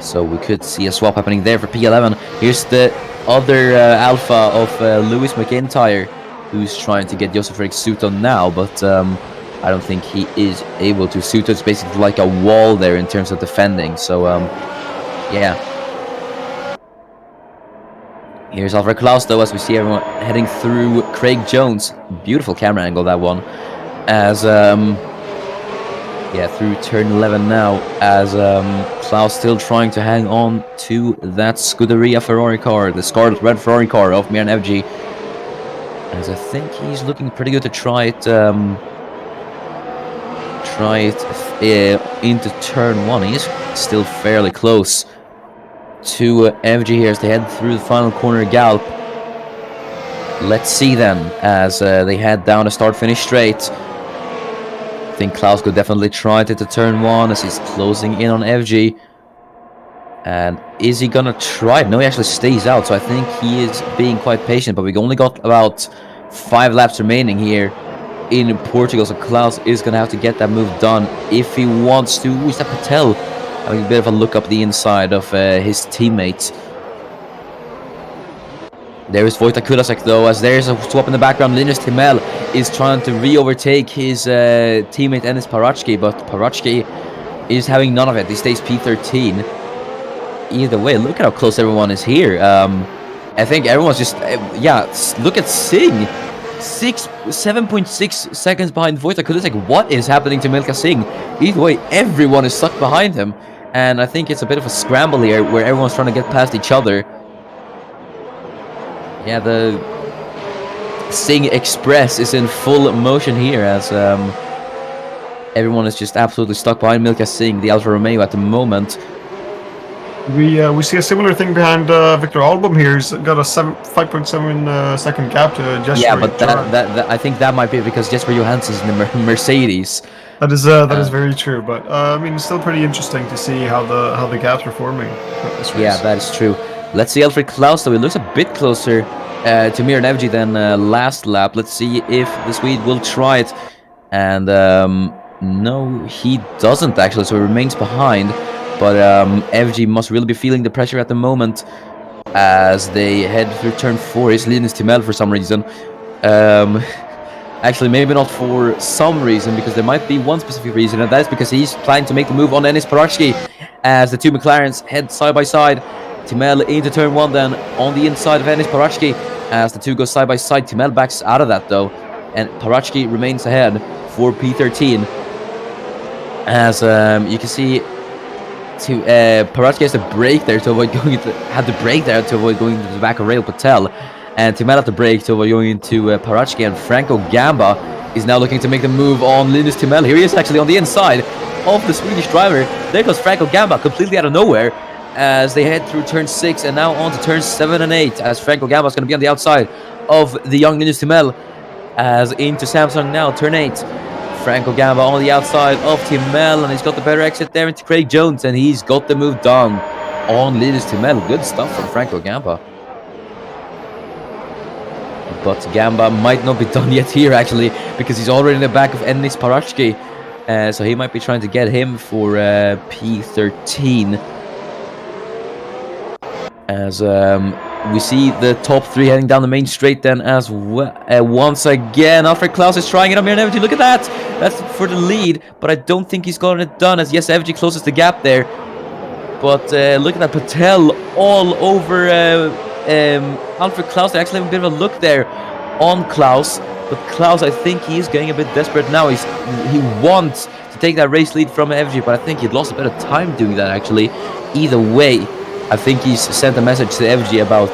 so we could see a swap happening there for P11. Here's the other alpha of Lewis McIntyre, who's trying to get Josef Fredrik Sutton now, but I don't think he is able to. Sutton's basically like a wall there in terms of defending, so yeah. Here's Alfred Klaus though as we see everyone heading through Craig Jones. Beautiful camera angle, that one. As yeah, through turn 11 now as Klaus still trying to hang on to that Scuderia Ferrari car, the Scarlet Red Ferrari car of Miran Evji. As I think he's looking pretty good to try it into turn 1. He's still fairly close to FG here as they head through the final corner gallop. Let's see then as they head down a start-finish straight. I think Klaus could definitely try it into turn 1 as he's closing in on FG. And is he gonna try it? No, he actually stays out, so I think he is being quite patient. But we only got about 5 laps remaining here in Portugal, so Klaus is gonna have to get that move done if he wants to. Ooh, is that Patel having a bit of a look up the inside of his teammates? There is Wojtek Kulasek though, as there's a swap in the background. Linus Timel is trying to re-overtake his teammate Enis Parachki, but Parachki is having none of it. He stays P13. Either way, look at how close everyone is here. I think everyone's just yeah. Look at Singh, 7.6 seconds behind Wojtek Kulasek. What is happening to Milka Singh? Either way, everyone is stuck behind him, and I think it's a bit of a scramble here where everyone's trying to get past each other. Yeah, the Singh Express is in full motion here as everyone is just absolutely stuck behind Milka Singh, the Alfa Romeo at the moment. We see a similar thing behind Victor Album here. He's got a 5.7 second gap to Jesper. Yeah, but that I think that might be because Jesper Johansson's in the Mercedes. That is very true. But I mean, it's still pretty interesting to see how the gaps are forming. Yeah, that is true. Let's see Alfred Klaus though. He looks a bit closer to Miran Evji than last lap. Let's see if the Swede will try it. And no, he doesn't actually. So he remains behind. But FG must really be feeling the pressure at the moment as they head through turn 4. He's leading Timel for some reason. Actually, maybe not for some reason, because there might be one specific reason, and that is because he's planning to make the move on Enis Parachki as the two McLarens head side by side. Timel into turn 1 then on the inside of Enis Parachki as the two go side by side. Timel backs out of that though, and Parachki remains ahead for P13. As you can see, Parachki has to brake there to avoid going into the back of Rail Patel, and Timel had to brake to avoid going into Parachki, and Franco Gamba is now looking to make the move on Linus Timel. Here he is actually on the inside of the Swedish driver. There goes Franco Gamba completely out of nowhere as they head through turn 6 and now on to turn 7 and 8 as Franco Gamba is going to be on the outside of the young Linus Timel as into Samsung now, turn 8. Franco Gamba on the outside of Timel, and he's got the better exit there into Craig Jones, and he's got the move done on Linus Timel. Good stuff from Franco Gamba. But Gamba might not be done yet here actually, because he's already in the back of Enis Parachki. So he might be trying to get him for P13. As we see the top 3 heading down the main straight then as well. Once again, Alfred Klaus is trying it on Miran Evji. Look at that. That's for the lead, but I don't think he's gotten it done as yes, Evji closes the gap there. But look at that, Patel all over Alfred Klaus. They actually have a bit of a look there on Klaus. But Klaus, I think he's getting a bit desperate now. He wants to take that race lead from Evji, but I think he'd lost a bit of time doing that actually. Either way, I think he's sent a message to FG about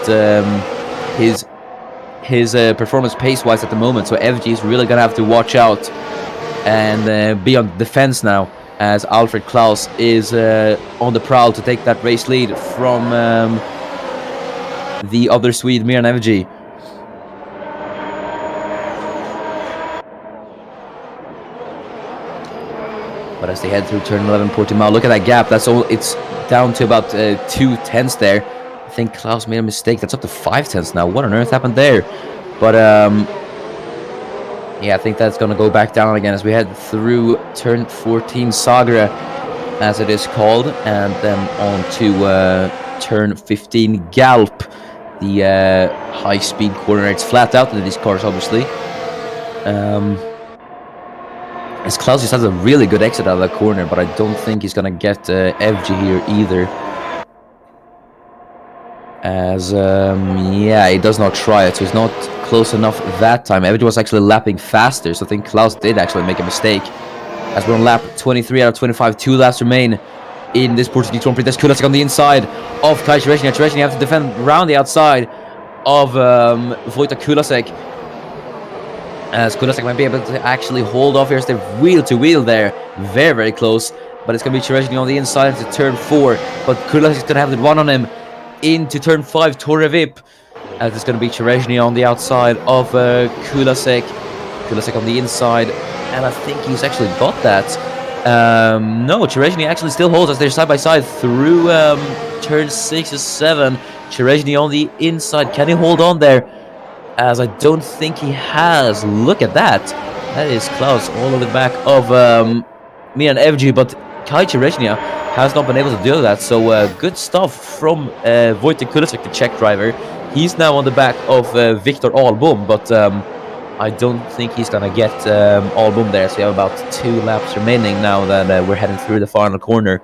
his performance pace-wise at the moment. So FG is really going to have to watch out and be on defense now as Alfred Klaus is on the prowl to take that race lead from the other Swede, Miran FG. But as they head through turn 11, Portimao, look at that gap. That's all. It's down to about 2 tenths there. I think Klaus made a mistake. That's up to 5 tenths now. What on earth happened there? But yeah, I think that's going to go back down again as we head through turn 14, Sagra, as it is called, and then on to turn 15, Galp, the high-speed corner. It's flat out in these cars, obviously. As Klaus just has a really good exit out of that corner, but I don't think he's going to get FG here either. As, yeah, he does not try it, so he's not close enough that time. FG was actually lapping faster, so I think Klaus did actually make a mistake. As we're on lap 23 out of 25, 2 laps remain in this Portuguese Grand Prix. There's Kulasek on the inside of Kai Tereshny. Tereshny have to defend around the outside of Wojtek Kulasek. As Kulasek might be able to actually hold off. Here's the wheel to wheel there. Very, very close. But it's going to be Cherezny on the inside into turn 4. But Kulasek's going to have the run on him into turn 5. Torre Vip. As it's going to be Cherezny on the outside of Kulasek. Kulasek on the inside. And I think he's actually got that. No, Cherezny actually still holds as they're side by side through turn 6 or 7. Cherezny on the inside. Can he hold on there? As I don't think he has. Look at that. That is Klaus all over the back of me and FG, but Kai Cherezny has not been able to do that. So good stuff from Wojtek Kulasek, the Czech driver. He's now on the back of Victor Album, but I don't think he's going to get Album there. So we have about 2 laps remaining now that we're heading through the final corner.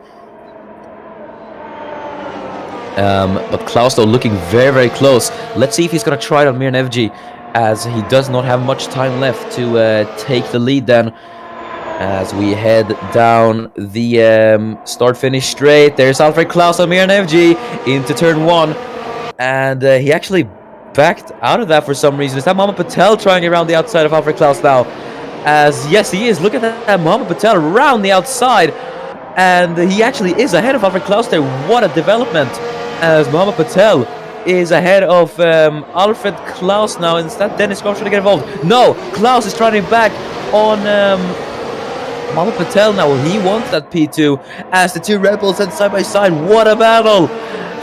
But Klaus, though, looking very, very close. Let's see if he's going to try it on Mir and FG, as he does not have much time left to take the lead then. As we head down the start-finish straight. There's Alfred Klaus on Mir and FG into turn 1. And he actually backed out of that for some reason. Is that Mama Patel trying around the outside of Alfred Klaus now? As, yes, he is. Look at that Mama Patel around the outside. And he actually is ahead of Alfred Klaus there. What a development. As Mama Patel is ahead of Alfred Klaus now. Instead, Dennis Groff trying to get involved. No, Klaus is trying back on Mama Patel now. He wants that P2 as the 2 Red Bulls head side by side. What a battle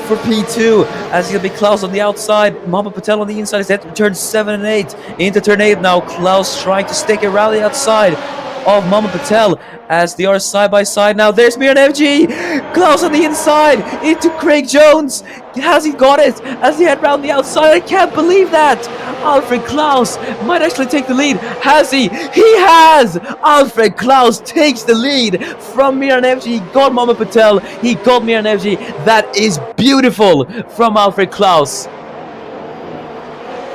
for P2 as he'll be Klaus on the outside. Mama Patel on the inside is headed to turn 7 and 8. Into turn 8 now. Klaus trying to stick around the outside of Mama Patel as they are side by side now. There's Mir and FG. Klaus on the inside into Craig Jones. Has he got it as he head round the outside? I can't believe that. Alfred Klaus might actually take the lead. Has he? He has. Alfred Klaus takes the lead from Mir and FG. He got Mama Patel. He got Mir and FG. That is beautiful from Alfred Klaus.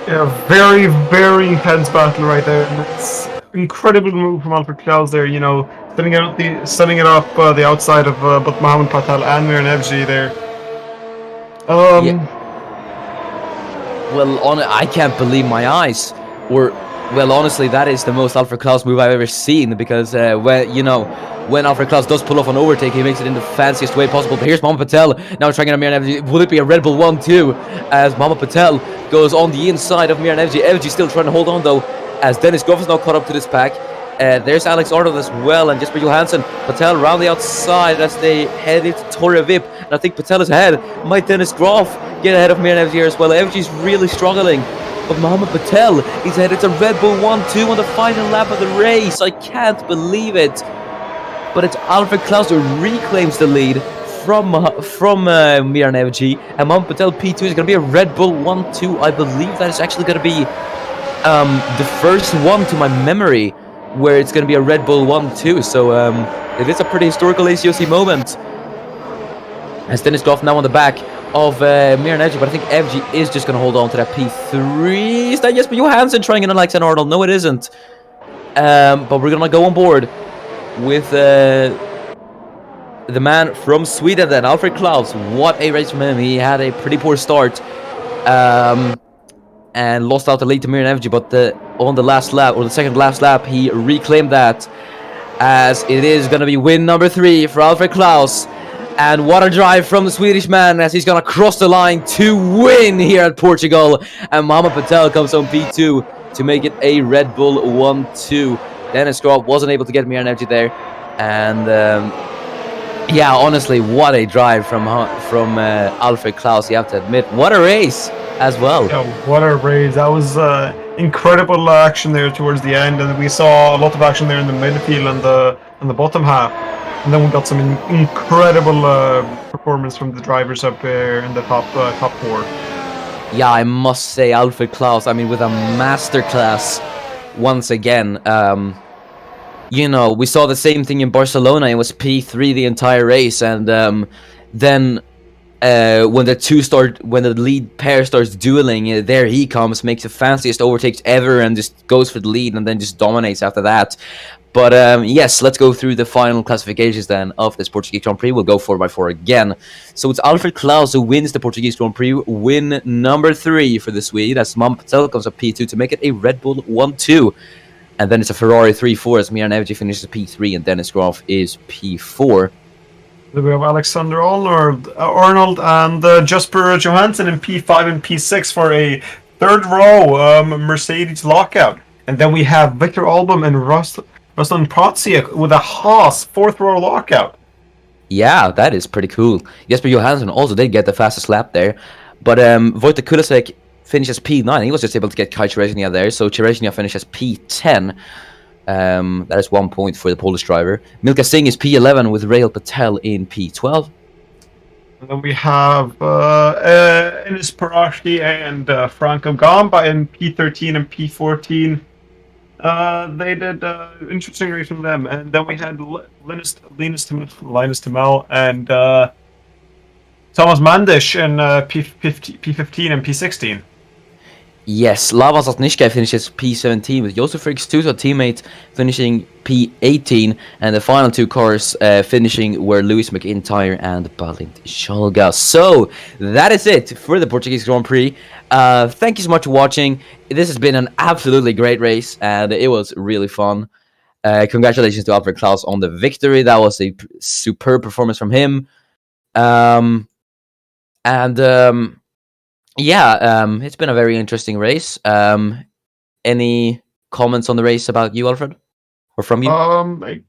Yeah, very, very intense battle right there. And it's incredible move from Alfred Klaus there, you know, setting it up the outside of both Mohamed Patel and Mir and FG there. Yeah. Well, I can't believe my eyes. Well, honestly, that is the most Alfred Klaus move I've ever seen, because when Alfred Klaus does pull off an overtake, he makes it in the fanciest way possible. But here's Mama Patel now trying to Mir and FG. Will it be a Red Bull 1-2 as Mama Patel goes on the inside of Mir and FG? FG still trying to hold on though, as Dennis Groff is now caught up to this pack. There's Alex Arnold as well, and Jesper Johansson. Patel around the outside as they head into Torre Vip. And I think Patel is ahead. Might Dennis Groff get ahead of Mir and FG here as well? FG's really struggling. But Mohamed Patel is headed to Red Bull 1-2 on the final lap of the race. I can't believe it. But it's Alfred Klaus who reclaims the lead from Mir and FG. And Mohamed Patel P2 is going to be a Red Bull 1-2. I believe that is actually going to be the first one to my memory where it's going to be a Red Bull 1-2. So it is a pretty historical ACOC moment. As Dennis Groff now on the back of Mir and FG, but I think FG is just going to hold on to that P3. Is that Jesper Johansson trying in Alex Arnold? No, it isn't. But we're going to go on board with the man from Sweden then, Alfred Klaus. What a race from him. He had a pretty poor start and lost out the lead to Mir and FG, but on the last lap, or the second last lap, he reclaimed that, as it is going to be win number 3 for Alfred Klaus. And what a drive from the Swedish man, as he's going to cross the line to win here at Portugal. And Mohamed Patel comes on P2 to make it a Red Bull 1-2. Dennis Groff wasn't able to get Mir and FG there. And yeah, honestly, what a drive from Alfred Klaus, you have to admit. What a race as well. Yeah, what a race. That was incredible action there towards the end. And we saw a lot of action there in the midfield and the bottom half. And then we got some incredible performance from the drivers up there in the top 4. Yeah, I must say, Alfred Klaus, I mean, with a masterclass once again. We saw the same thing in Barcelona. It was P3 the entire race, and then when the lead pair starts dueling, there he comes, makes the fanciest overtakes ever, and just goes for the lead, and then just dominates after that. But yes, let's go through the final classifications then of this Portuguese Grand Prix. We'll go 4x4 again. So it's Alfred Klaus who wins the Portuguese Grand Prix, win number 3 for the Swede, as Mam Patel comes up P2 to make it a Red Bull 1-2. And then it's a Ferrari 3-4 as Miran Evji finishes P3 and Dennis Graf is P4. Then we have Alexander Arnold and Jasper Johansson in P5 and P6 for a third row Mercedes lockout. And then we have Victor Album and Ruslan Protsiak with a Haas fourth row lockout. Yeah, that is pretty cool. Jesper Johansson also did get the fastest lap there. But Wojtek Kulasek finishes P9. He was just able to get Kai Chereznia there. So Chereznia finishes P10. That is 1 point for the Polish driver. Milka Singh is P11 with Rail Patel in P12. And then we have Enis Parashi and Franco Gamba in P13 and P14. They did interesting race from them. And then we had Linus Tamel and Thomas Mandish in P15 and P16. Yes, Lavas Otnishka finishes P17 with Josef Frigstuso, teammate, finishing P18, and the final 2 cars finishing were Lewis McIntyre and Balint Scholga. So, that is it for the Portuguese Grand Prix. Thank you so much for watching. This has been an absolutely great race, and it was really fun. Congratulations to Alfred Klaus on the victory. That was a superb performance from him. Yeah, it's been a very interesting race. Any comments on the race about you, Alfred? Or from you?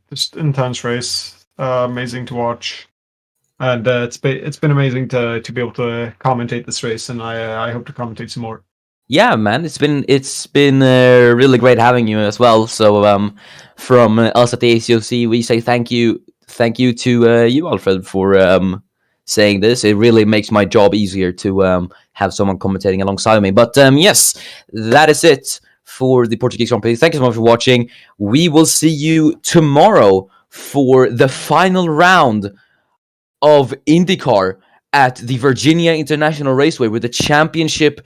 Just intense race. Amazing to watch. And it's been amazing to be able to commentate this race, and I hope to commentate some more. Yeah, man, it's been really great having you as well. So from us at the ACOC, we say thank you to you, Alfred, for saying this. It really makes my job easier to have someone commentating alongside me. But yes, that is it for the Portuguese Grand Prix. Thank you so much for watching. We will see you tomorrow for the final round of IndyCar at the Virginia International Raceway, where the championship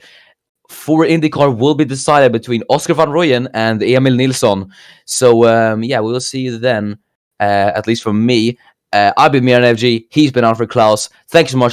for IndyCar will be decided between Oscar van Rooyen and Emil Nilsson. So yeah, we will see you then, at least from me. I've been Miran FG. He's been Alfred Klaus. Thanks so much for